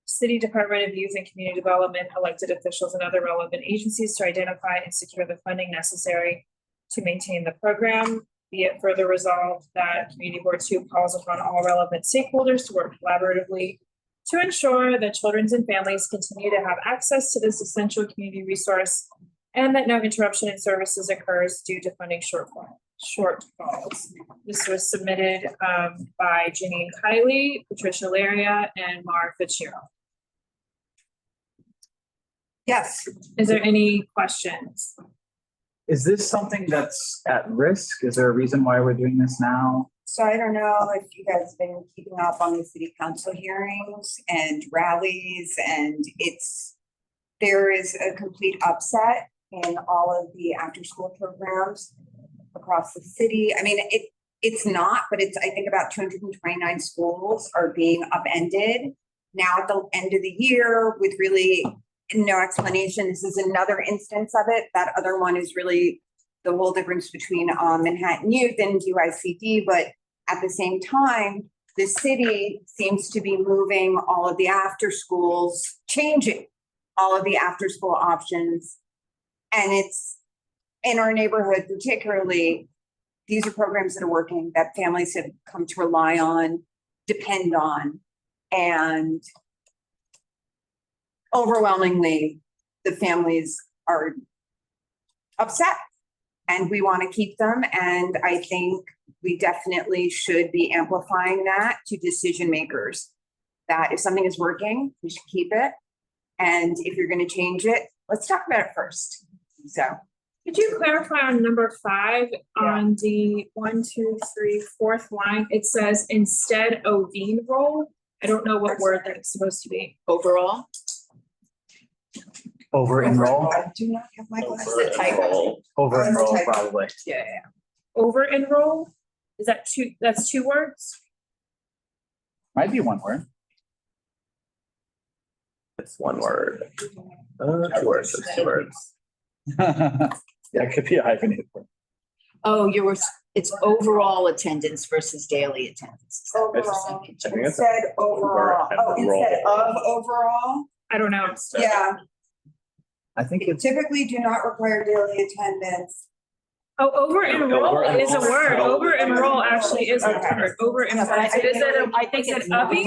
City Department of Youth and Community Development, elected officials, and other relevant agencies to identify and secure the funding necessary to maintain the program. Be it further resolved that Community Board 2 calls upon all relevant stakeholders to work collaboratively to ensure that children and families continue to have access to this essential community resource, and that no interruption in services occurs due to funding shortfalls. This was submitted by Janine Kiley, Patricia Laria, and Mara Fitzgerald. Yes, Is there any questions? Is this something that's at risk? Is there a reason why we're doing this now? so I don't know if you guys have been keeping up on the city council hearings and rallies, and there is a complete upset in all of the after-school programs across the city. I mean, it's not, but I think about 229 schools are being upended now at the end of the year with really no explanation. This is another instance of it. That other one is really the whole difference between Manhattan Youth and UICD, but at the same time, the city seems to be moving all of the after schools, changing all of the after school options. And it's in our neighborhood, particularly, these are programs that are working, that families have come to rely on, depend on, and overwhelmingly, the families are upset and we want to keep them. And I think we definitely should be amplifying that to decision makers. That if something is working, we should keep it. And if you're going to change it, let's talk about it first. So. Could you clarify on number 5 on the 4th line? It says instead ovine roll. I don't know what word that's supposed to be. Overall, Over enroll, I do not have my glasses. over enroll Typo. probably. Yeah. Over enroll? Is that two? That's 2 words? Might be one word. It's one word. 2 words, it's 2 words. Yeah, it could be a hyphenated word. oh, it's overall attendance versus daily attendance. Is that what you're Overall. saying? I think it's Instead overall, Over and instead roll. of overall, I don't know. yeah, I think it's, typically do not require daily attendance. Oh, over enroll Over is a enroll. word. Over enroll actually is a Okay. word. Over Yeah, but enroll. I think Is it's it not upping?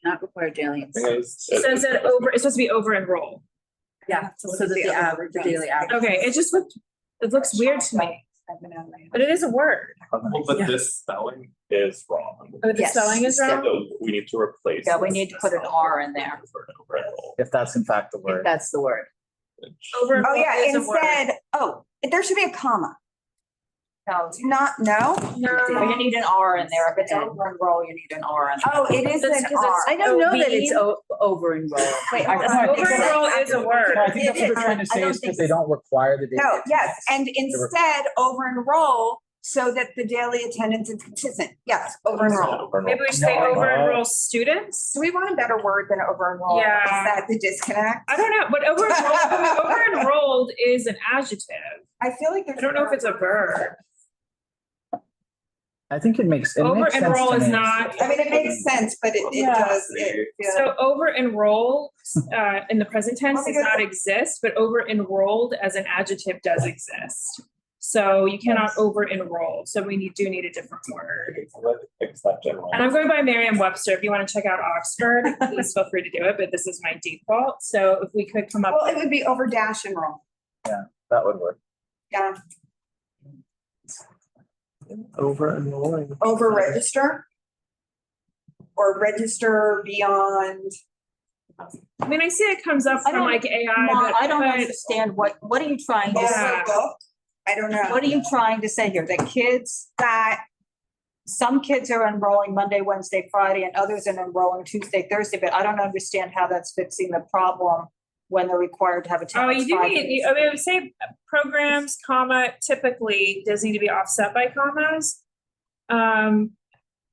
not require daily. I think it was- It says that over, it's supposed to be over enroll. Yeah, so that the average, the daily average. Okay, it looks weird to me, but it is a word. Well, but this spelling is wrong. But the Yes, spelling is wrong. So we need to replace. Yeah, we this need to put an R in there. for an overall, if that's in fact the If word. that's the word. which- Over Oh, enroll yeah, is a word. instead, there should be a comma. No, Do not, no? you need an R in there. If it's over enroll, you need an R in there. Oh, it is That's an 'cause it's- R. I don't know that it's Ovine? over enroll. Wait, I- hold on. Over enroll is a word. No, I think that's what they're trying to I say don't is think because they don't require the. No, daily yes, attendance. and instead over enroll so that the daily attendance is consistent. Yes, over enroll. Overall. Maybe we should say No. over enroll students. Do we want a better word than over enroll? Yeah. Is that the disconnect? I don't know, but over enrolled is an adjective. I feel like there's. I don't know if it's a verb. I think it makes. Over enroll is not. I mean, it makes sense, but it Yeah. does, it feels. So over enroll in the present tense Well, does because- not exist, but over enrolled as an adjective does exist. So you cannot over enroll. So we do need a different word. Okay, so let's fix that general. And I'm going by Merriam-Webster. If you want to check out Oxford, please feel free to do it, but this is my default. So if we could come up. Well, it would be over dash enroll. That would work. Yeah, Over enrolling. over register. Or register beyond. I mean, I see it comes up I from don't- like AI, Mom, I don't but understand what are you trying to say? Yeah. I don't know. What are you trying to say here? That kids, that some kids are enrolling Monday, Wednesday, Friday, and others are enrolling Tuesday, Thursday, but I don't understand how that's fixing the problem when they're required to have a. oh, you do need, I mean, I would say programs, comma, typically does need to be offset by commas.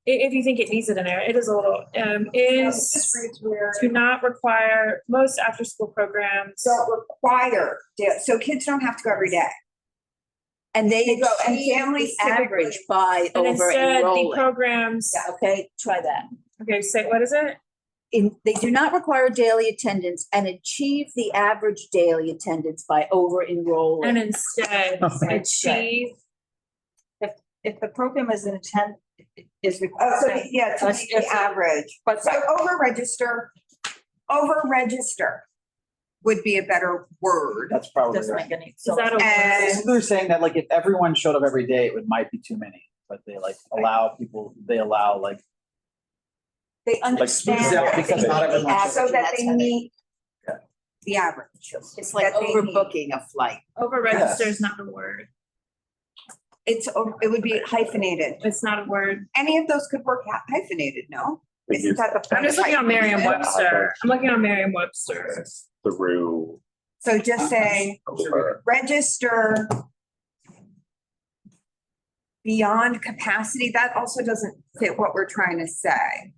If you think it needs it in there, it is a little, It just is reads weird. to not require most after-school programs. Don't require, so kids don't have to go every day. And they They go, and achieve families the average typically- by And over instead, the enrolling. programs, Okay, try that. okay, say, what is it? They do not require daily attendance and achieve the average daily attendance by over enrolling. And instead, achieve, If the program is is Oh, required. so, yeah, to Let's be the just- average. But So over register would be a better word. That's probably doesn't right. make any. is that a word? And- Basically, they're saying that like if everyone showed up every day, it might be too many, but they like allow people, they allow like. They understand. yeah, because not everyone- So that That's they how they- meet the average. It's like that they need. overbooking a flight. Over register is not a word. It would be hyphenated. It's not a word. Any of those could work hyphenated, no? Isn't that the point? I'm just looking on of hyphenated? Merriam-Webster. I'm looking on Merriam-Webster. Through. So just say Over. register beyond capacity. That also doesn't fit what we're trying to say.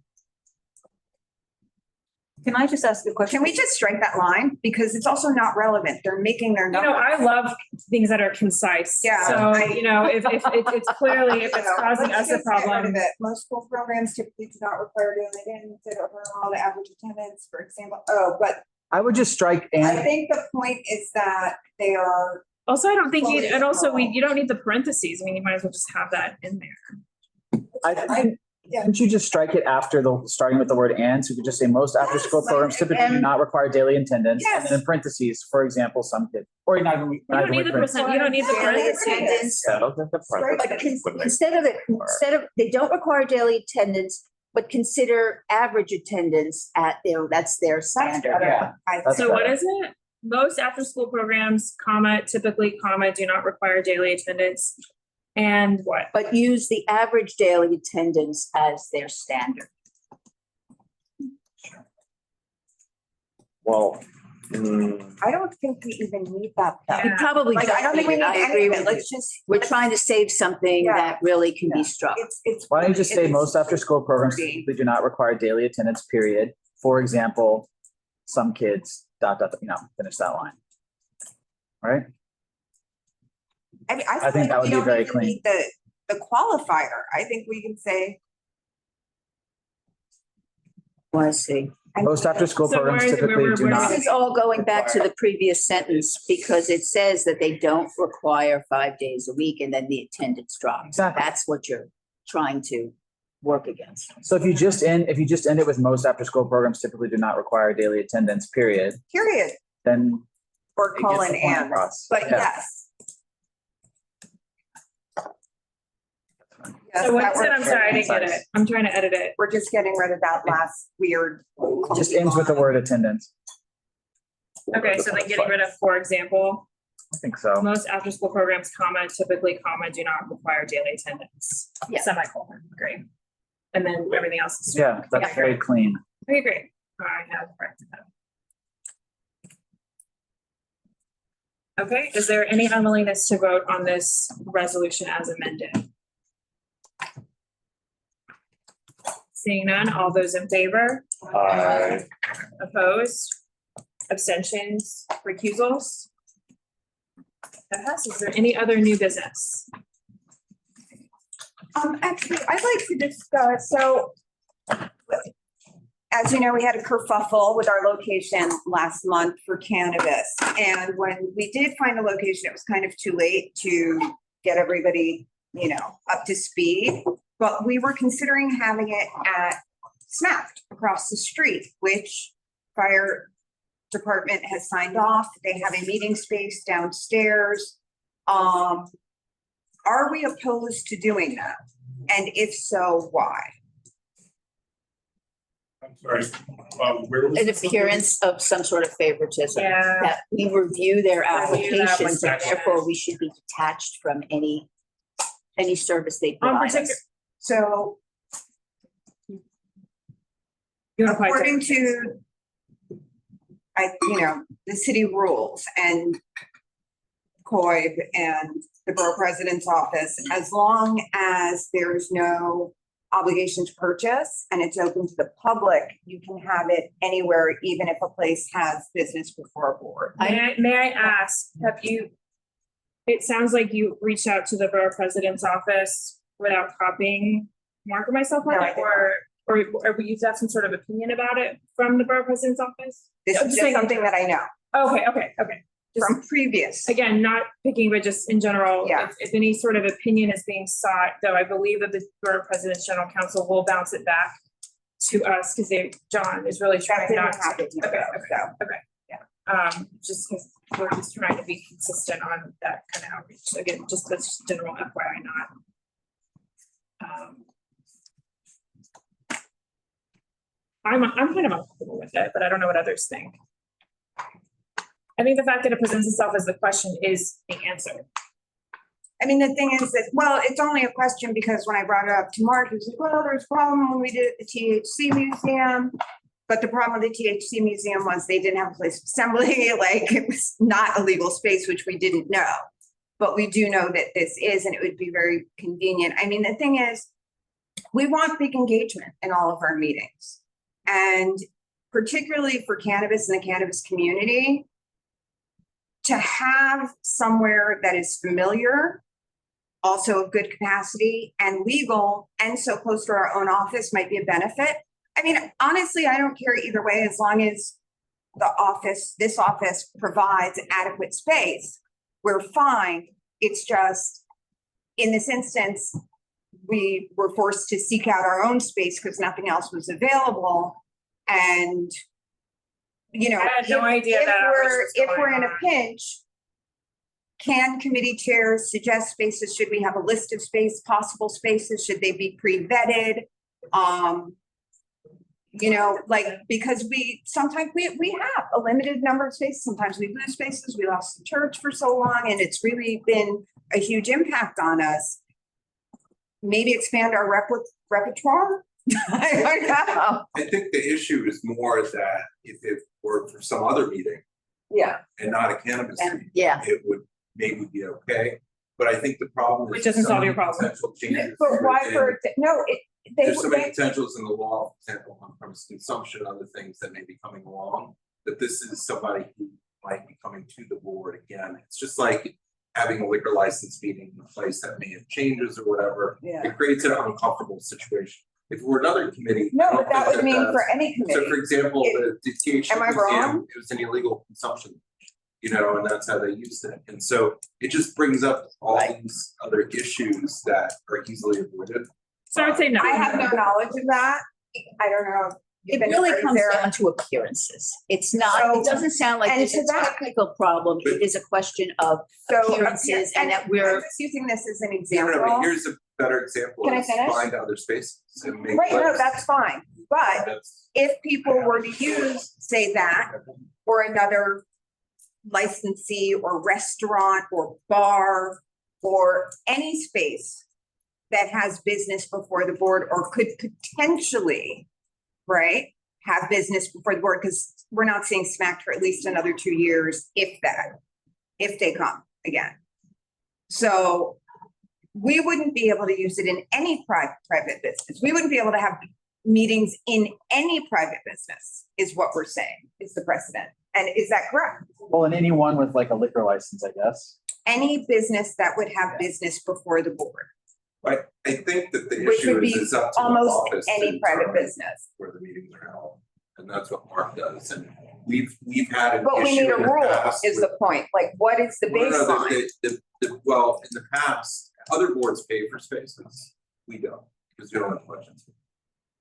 Can I just ask a question? Can we just strike that line? Because it's also not relevant. They're making their You know, number. I love things that are concise. Yeah, So, I- you know, if it's clearly, if it's causing Let's us a just get rid problem. of it. Most school programs typically do not require daily attendance at overall the average attendance, for example. Oh, but I would just strike I and, think the point is that they are Also, I don't think and also you don't need the parentheses. I mean, you might as well just have that in there. I think, couldn't you just strike it after starting with the word and? So you could just say most after-school Yes, programs typically do and- not require daily attendance. And Yes. then in parentheses, for example, some kids, or not even. You don't need the percent, you don't need the Daily parentheses. attendance. Yeah, I don't think the But parentheses would make- instead of, they don't require daily attendance, but consider average attendance at their, that's their standard. Yeah. That's So what better. is it? Most after-school programs, comma, typically, comma, do not require daily attendance. And what? But use the average daily attendance as their standard. Well, I don't think we even need that. though. Yeah. We probably Like, I don't think we need I any agree of with it. you. Let's just. We're trying to save something Yeah. that really can be Yeah. struck. It's. Why don't you just say it's most after-school programs pretty. typically do not require daily attendance, period. For example, some kids, finish that line. Right? I mean, I think that would be very clean. The qualifier, I think we can say. Want to see. Most after-school So programs where is it? typically Where- do where- not. This is all going back to the previous sentence because it says that they don't require 5 days a week and then the attendance drops. Exactly. That's what you're trying to work against. So if you just end it with most after-school programs typically do not require daily attendance, period, Period, then or it call gets an the point and, across. but Yeah. yes. Yes, So what that is it? I'm works. sorry, I didn't get it. I'm trying to edit it. We're just getting rid of that last weird. It just ends with the word attendance. Okay, so then getting rid of, for example, I think so. most after-school programs, comma, typically, comma, do not require daily attendance. Yeah. Semicolon, great. And then everything else is. Yeah, that's Yeah. very clean. Okay, great. I have corrected that. Okay, is there any unwillingness to vote on this resolution as amended? Seeing none, all those in favor? I, Opposed? Abstentions? Recusals? That passes. Is there any other new business? Actually, I'd like to discuss, so. As you know, we had a kerfuffle with our location last month for cannabis. And when we did find a location, it was kind of too late to get everybody, up to speed. But we were considering having it at SMAFT across the street, which fire department has signed off. They have a meeting space downstairs. Are we opposed to doing that? And if so, why? I'm sorry, where was An this? appearance of some sort of favoritism. Yeah. That we review their Review the applications and application. therefore we should be detached from any service they On provide particular, us. So you want to apply according to, the city rules and COIB and the borough president's office, as long as there's no obligation to purchase and it's open to the public, you can have it anywhere, even if a place has business before a board. May I ask, it sounds like you reached out to the borough president's office without copying Mark or myself on No, I it, did or you have some sort of opinion about it from the borough president's office? This I'm is just just saying- something that I know Okay. Just, from previous. again, not picking, but just in general, Yeah. if any sort of opinion is being sought, though I believe that the borough president's general counsel will bounce it back to us, because John is really That trying didn't not to. happen here, Okay, though, so. Just because we're just trying to be consistent on that kind of outreach. So again, just that's general FYI, not. I'm kind of uncomfortable with it, but I don't know what others think. I think the fact that it presents itself as the question is the answer. I mean, the thing is that, well, it's only a question because when I brought it up to Mark, he was like, well, there's a problem when we did it at the THC museum. But the problem with the THC museum was they didn't have a place of assembly, like it was not a legal space, which we didn't know. But we do know that this is, and it would be very convenient. I mean, the thing is, we want big engagement in all of our meetings. And particularly for cannabis and the cannabis community, to have somewhere that is familiar, also of good capacity and legal, and so close to our own office might be a benefit. I mean, honestly, I don't care either way, as long as this office provides adequate space. we're fine. It's just, in this instance, we were forced to seek out our own space because nothing else was available. And, you know, I had no idea if that was if going we're in a on. pinch, can committee chairs suggest spaces? Should we have a list of possible spaces? Should they be pre-vetted? You know, like, because sometimes we have a limited number of spaces. Sometimes we lose spaces. We lost the church for so long, and it's really been a huge impact on us. Maybe expand our repertoire. I don't know. I think the issue is more that if it were for some other meeting Yeah. and not a cannabis And- meeting, yeah. it would maybe be okay. But I think the problem is. Which doesn't some solve of your the problem. potential changes But why within- There's so many they, potentials in the law, for example, on premise consumption, other things that may be coming along, that this is somebody who might be coming to the board again. It's just like having a liquor license meeting in a place that may have changes or whatever. Yeah. It creates an uncomfortable situation. If it were another committee. I no, don't but that think would mean that's- for any So committee. for example, the THC Am I wrong? museum, it was an illegal consumption, you know, and that's how they used it. And so it just brings up all these other issues that are easily avoided. So I would say no. I have no knowledge of that. I don't know. It Even really if comes there- down to appearances. It's not, So- it doesn't sound like and it's to a that- technical problem. It is a question of So, appearances and that we're. I'm just using this as an No, example. no, but here's a better example, Can I is finish? find other spaces and make. Right, no, lists. that's fine. But That's- if people were to use, say that, or another licensee or restaurant or bar or any space that has business before the board or could potentially, right, have business before the board, because we're not seeing smacked for at least another 2 years, if they come again. So we wouldn't be able to use it in any private business. We wouldn't be able to have meetings in any private business, is what we're saying, is the precedent. And is that correct? Well, and anyone with like a liquor license, I guess. Any business that would have business before the board, But I think that the which issue would is be it's up to the almost office to any private determine business. where the meetings are held. And that's what Mark does. And we've had an But we issue need a in the rule, past is with- the point. Like, what is the Well, no, baseline? well, in the past, other boards pay for spaces. We don't, because we don't have budgets.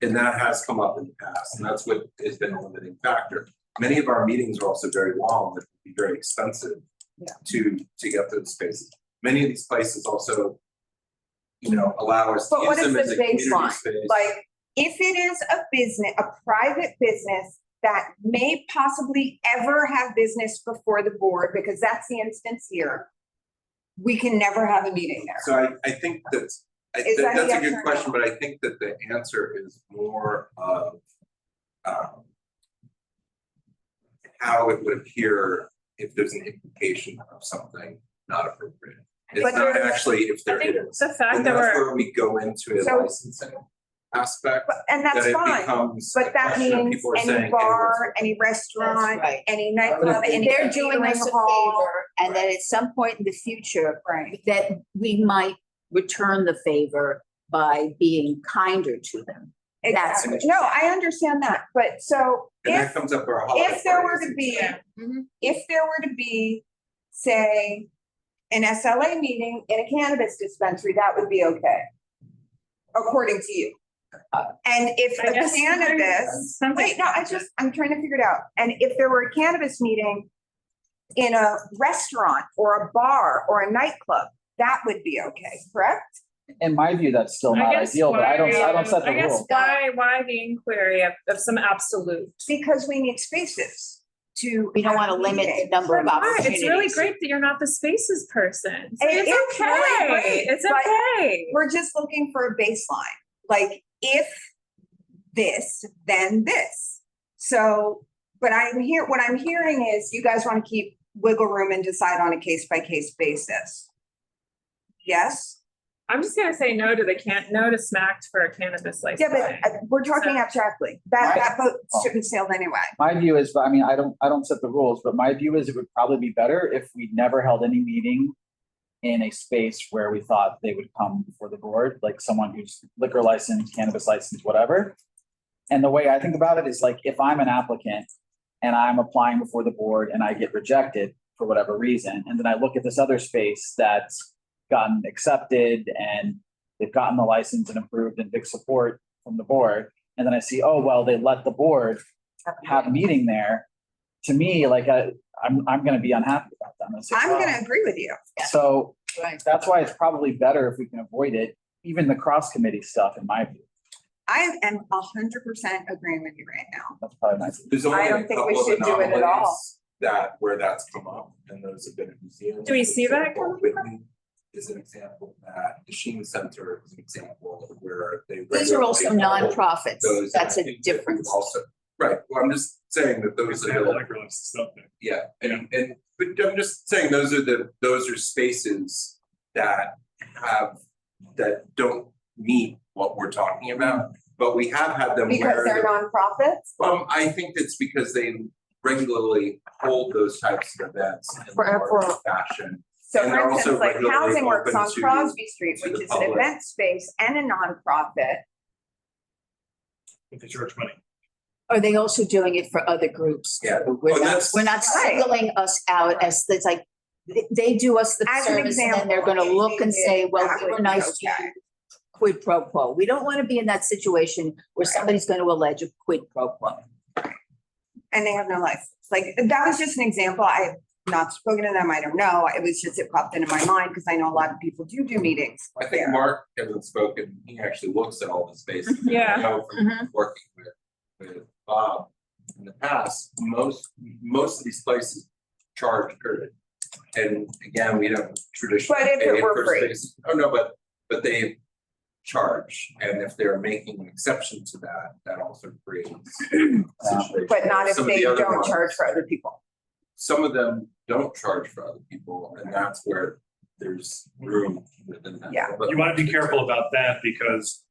And that has come up in the past, and that's what has been a limiting factor. Many of our meetings are also very long, it would be very expensive Yeah. to get those spaces. Many of these places also, you know, allow us to But what use is them as the a community baseline? space. Like, if it is a business, a private business that may possibly ever have business before the board, because that's the instance here, we can never have a meeting there. So I think that's, Is that a that's a yes or good no? question, but I think that the answer is more of how it would appear if there's an implication of something not appropriate. It's But not there- actually if I there think is. the fact And that that's we're, where we go into a So- licensing aspect, And that that's it fine, becomes but a that question of means people are any saying, bar, any That's restaurant, right. any nightclub, If any they're doing catering us a hall. favor and that at some point in the future, Right. that we might return the favor by being kinder to them. That's Exactly. what No, I understand that, but so and that if, comes up for our holiday if there were parties to and be, stuff. if there were to be, say, an SLA meeting in a cannabis dispensary, that would be okay, according to you. And if I the guess cannabis, something- wait, no, I'm trying to figure it out. And if there were a cannabis meeting in a restaurant or a bar or a nightclub, that would be okay, correct? In my view, that's still I not guess ideal, but I don't set the I guess rule. why the inquiry of some absolute? Because we need spaces to. We don't have want to limit the meetings. number of Why? opportunities. It's really great that you're not the spaces person. So It is it's really great, okay. It's but okay. We're just looking for a baseline, like if this, then this. So, but what I'm hearing is you guys want to keep wiggle room and decide on a case by case basis. Yes? I'm just gonna say no to no to smacked for a cannabis license. Yeah, but we're talking abstractly. That boat should have sailed anyway. My view is, I mean, I don't set the rules, but my view is it would probably be better if we never held any meeting in a space where we thought they would come before the board, like someone who's liquor license, cannabis license, whatever. And the way I think about it is like, if I'm an applicant and I'm applying before the board and I get rejected, for whatever reason. And then I look at this other space that's gotten accepted and they've gotten the license and approved and big support from the board. And then I see, oh, well, they let the board have a meeting there. To me, like, I'm gonna be unhappy about that. Gonna say, I'm well, gonna agree with you. So Right. that's why it's probably better if we can avoid it, even the cross committee stuff, in my view. I am 100% agreeing with you right now. That's probably my. There's only I a don't think we couple of should do it at all. anomalies that where that's come up, and those have been in museums. Do we see that For example, coming from? Whitney is an example of that. The Sheen Center is an example of where they. These are also regularly hold nonprofits. those, and That's I a think that we've difference. Also, right, well, I'm just saying that those are the, Something. yeah, and, but I'm just saying, those are spaces that that don't meet what we're talking about, but we have had them Because where. they're nonprofits? I think it's because they regularly hold those types of events in a For- large fashion. So And for they're instance, also like regularly Housing Works open on to- Crosby Street, to which the is an public. event space and a nonprofit. With the church money. Are they also doing it for other groups? Yeah. We're Well, not, that's- we're not Right. singling us out as, it's like, they do us the As an service and then they're example, gonna look and say, well, that we were would be nice to okay. you. Quid pro quo. We don't want to be in that situation where somebody's going to allege a quid pro quo. And they have no license. Like, that was just an example. I have not spoken to them. I don't know. It was just, it popped into my mind because I know a lot of people do meetings I think there. Mark hasn't spoken, he actually looks at all the spaces. Yeah. I know from working with Bob in the past, most of these places charge period. And again, we don't traditionally. But if it pay were for free. space. Oh, no, but they charge, and if they're making an exception to that, that also creates. a situation. But not if Some of they the other don't ones- charge for other people. Some of them don't charge for other people, and that's where there's room within that. Yeah. But You want to be careful about that because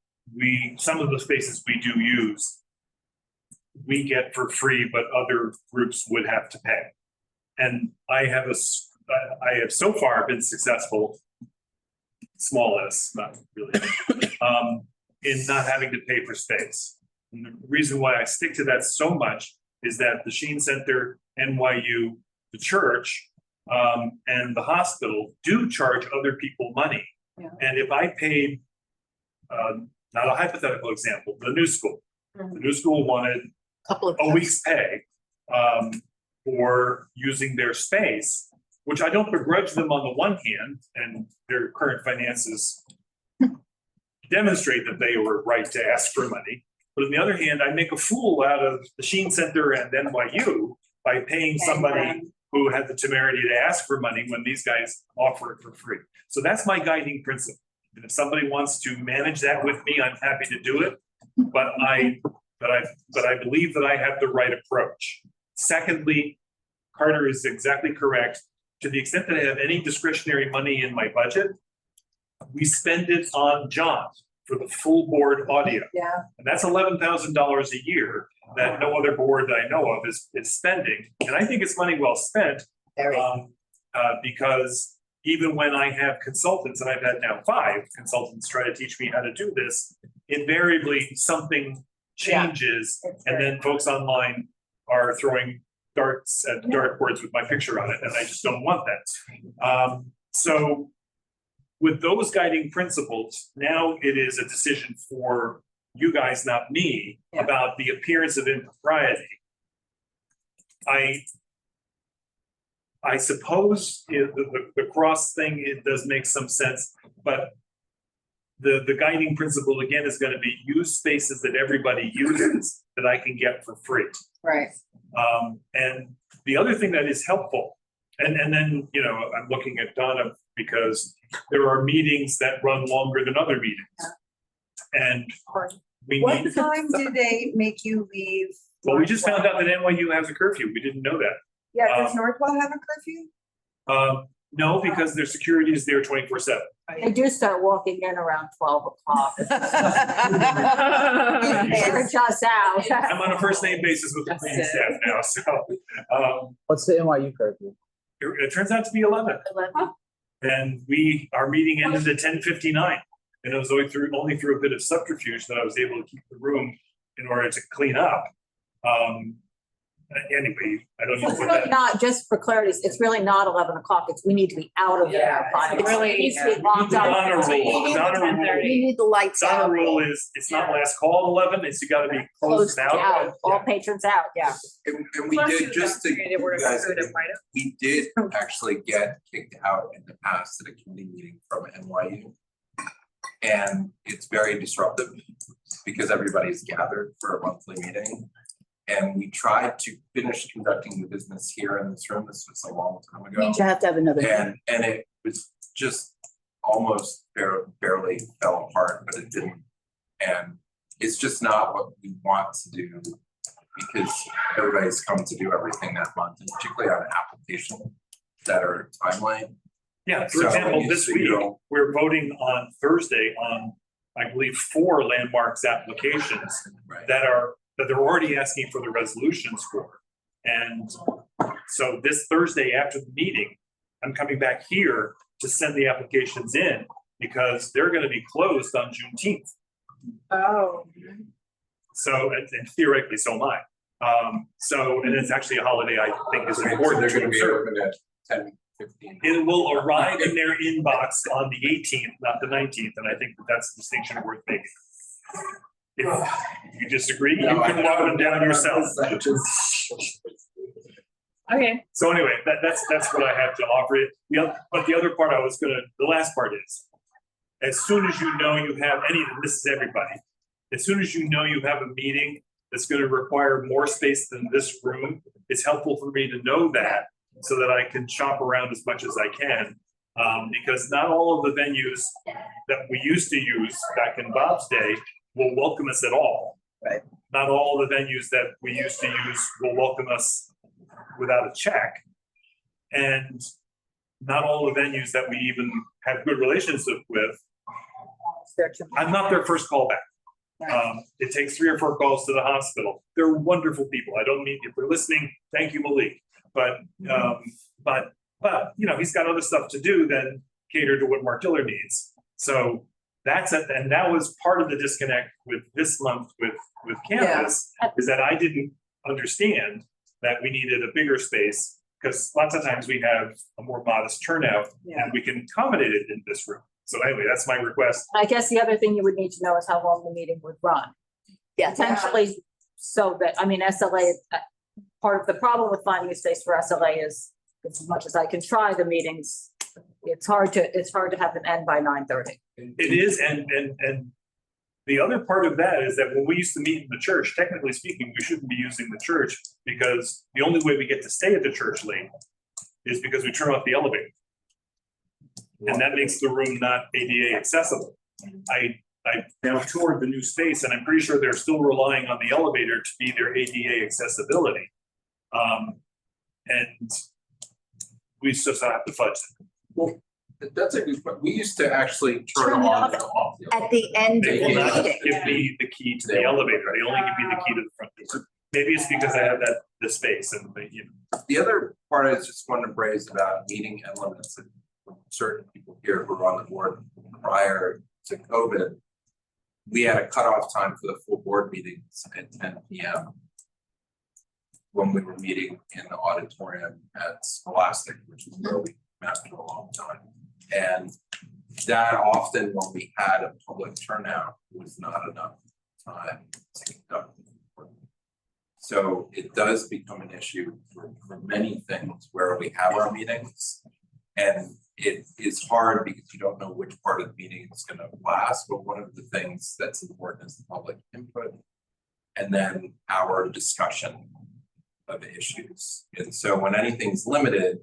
some of the spaces we do use, we get for free, but other groups would have to pay. And I have so far been successful, small s, not really, in not having to pay for space. And the reason why I stick to that so much is that the Sheen Center, NYU, the church, and the hospital do charge other people money. Yeah. And if I paid, not a hypothetical example, the new school. The new school wanted Couple of. a week's pay for using their space, which I don't begrudge them on the one hand, and their current finances demonstrate that they were right to ask for money. But on the other hand, I make a fool out of the Sheen Center and NYU by paying somebody who had the temerity to ask for money when these guys offer it for free. So that's my guiding principle. And if somebody wants to manage that with me, I'm happy to do it. But I believe that I have the right approach. Secondly, Carter is exactly correct. To the extent that I have any discretionary money in my budget, we spend it on John for the full board audio. Yeah. And that's $11,000 a year that no other board that I know of is spending. And I think it's money well spent. Very. Because even when I have consultants, and I've had now 5 consultants try to teach me how to do this, invariably something changes, and then folks online are throwing darts at dartboards with my picture on it, and I just don't want that. So with those guiding principles, now it is a decision for you guys, not me, Yeah. about the appearance of impropriety. I suppose the cross thing, it does make some sense, but the guiding principle again is going to be use spaces that everybody uses that I can get for free. Right. And the other thing that is helpful, and then, you know, I'm looking at Donna because there are meetings that run longer than other meetings. And we What need, time do they make you leave? well, we just found out that NYU has a curfew. We didn't know that. Yeah, does Northwell have a curfew? No, because their security is there 24/7. They do start walking in around 12 o'clock. They're just out. I'm on a first name basis with the cleaning staff now, so What's the NYU curfew? it turns out to be 11. And our meeting ended at 10:59. And it was only through a bit of subterfuge that I was able to keep the room in order to clean up. Anyway, I don't know It's what really that. not, just for clarity, it's really not 11 o'clock. It's, we need to be out of there by. it's really- It needs to be We locked need the out. honor roll. We need The honor the- roll. We need the lights out. Honor rule is, it's not last call at 11, it's you gotta be closed out. All patrons out, yeah. And we did, just to, you guys, we did actually get kicked out in the past at a committee meeting from NYU. And it's very disruptive because everybody's gathered for a monthly meeting. And we tried to finish conducting the business here in this room. This was a long time ago. Means you have to have another. And it was just almost barely fell apart, but it didn't. And it's just not what we want to do because everybody's come to do everything that month, and particularly on an application that are timely. Yeah, for So, example, this you week, know- we're voting on Thursday on, I believe, 4 landmarks applications Right. that they're already asking for the resolutions for. And so this Thursday after the meeting, I'm coming back here to send the applications in because they're gonna be closed on Juneteenth. Oh. So, and theoretically, so am I. So, and it's actually a holiday I think is So important they're to gonna be observe. open at 10:15. It will arrive in their inbox on the 18th, not the 19th, and I think that's a distinction worth making. If you disagree, you No, I can walk them down yourself. Okay, So anyway, that's what I have to offer it. But the other part the last part is, as soon as you know you have this is everybody. As soon as you know you have a meeting that's gonna require more space than this room, it's helpful for me to know that so that I can shop around as much as I can. Because not all of the venues that we used to use back in Bob's day will welcome us at all. Right. Not all the venues that we used to use will welcome us without a check. And not all the venues that we even have good relationship with, I'm not their first call back. It takes 3 or 4 calls to the hospital. They're wonderful people. I don't mean, if they're listening, thank you, Malik. But you know, he's got other stuff to do than cater to what Mark Diller needs. So that's it. And that was part of the disconnect with this month with campus, is that I didn't understand that we needed a bigger space because lots of times we have a more modest turnout and we can accommodate it in this room. So anyway, that's my request. I guess the other thing you would need to know is how long the meeting would run. Yeah. Potentially, so that, I mean, SLA, part of the problem with finding a space for SLA is, as much as I can try the meetings, it's hard to have them end by 9:30. It is, and the other part of that is that when we used to meet in the church, technically speaking, we shouldn't be using the church because the only way we get to stay at the church late is because we turn off the elevator. And that makes the room not ADA accessible. I now toured the new space and I'm pretty sure they're still relying on the elevator to be their ADA accessibility. And we just have to fudge. Well, that's a good point. We used to actually turn on and off. At the end of They the will not meeting. give me the key to the elevator. They only give me the key to the front door. Maybe it's because I have the space and The other part I just wanted to raise about meeting and limits, and certain people here who were on the board prior to COVID, we had a cutoff time for the full board meetings at 10 p.m. when we were meeting in the auditorium at Scholastic, which is where we met for a long time. And that often when we had a public turnout was not enough time to conduct the board. So it does become an issue for many things where we have our meetings. And it is hard because you don't know which part of the meeting is going to last. But one of the things that's important is the public input and then our discussion of issues. And so when anything's limited,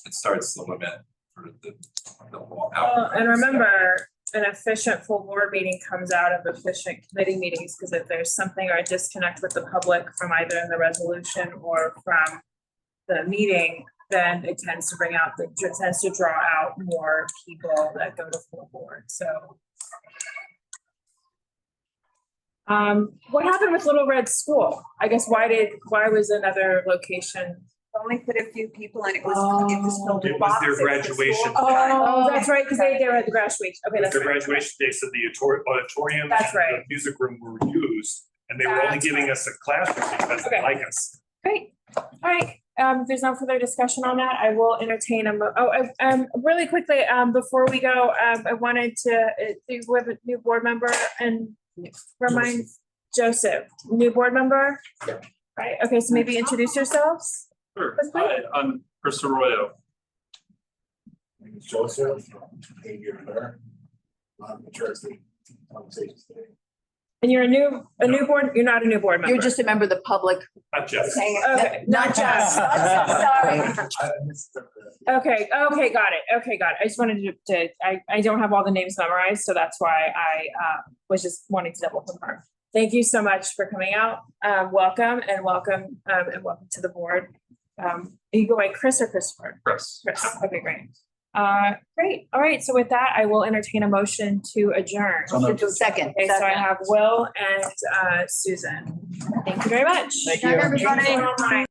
it starts to limit for the whole well, outcome. and remember, an efficient full board meeting comes out of efficient committee meetings, because if there's something or a disconnect with the public from either the resolution or from the meeting, then it tends to draw out more people that go to full board, so. What happened with Little Red School? I guess why was another location? Only put a few people in, it was filled It with was their boxes. The graduation. school- Oh, that's right, because they were at the graduation. Okay, that's their right. graduation day, so the auditorium That's and right. the music room were used, and they were only That's giving us a classroom because they Okay. like us. Great. All right, if there's no further discussion on that, I will entertain really quickly, before we go, I wanted to, we have a new board member and remind Joseph, new board member? Yeah. Right, okay, so maybe introduce yourselves. Sure. Hi, I'm Chris Arroyo. My name is Joseph, I'm here there. I'm interested in conversations today. And you're a new board, you're not a new board member. You're just a member of the public. Not Jeff. Okay, Not just, sorry. Okay, got it. I just wanted I don't have all the names memorized, so that's why I was just wanting to double confirm. Thank you so much for coming out. Welcome to the board. You go by Chris or Christopher? Chris. Chris, okay, great. Great, all right, so with that, I will entertain a motion to adjourn. Second. Okay, so I have Will and Susan. Thank you very much. Thank you. Everybody.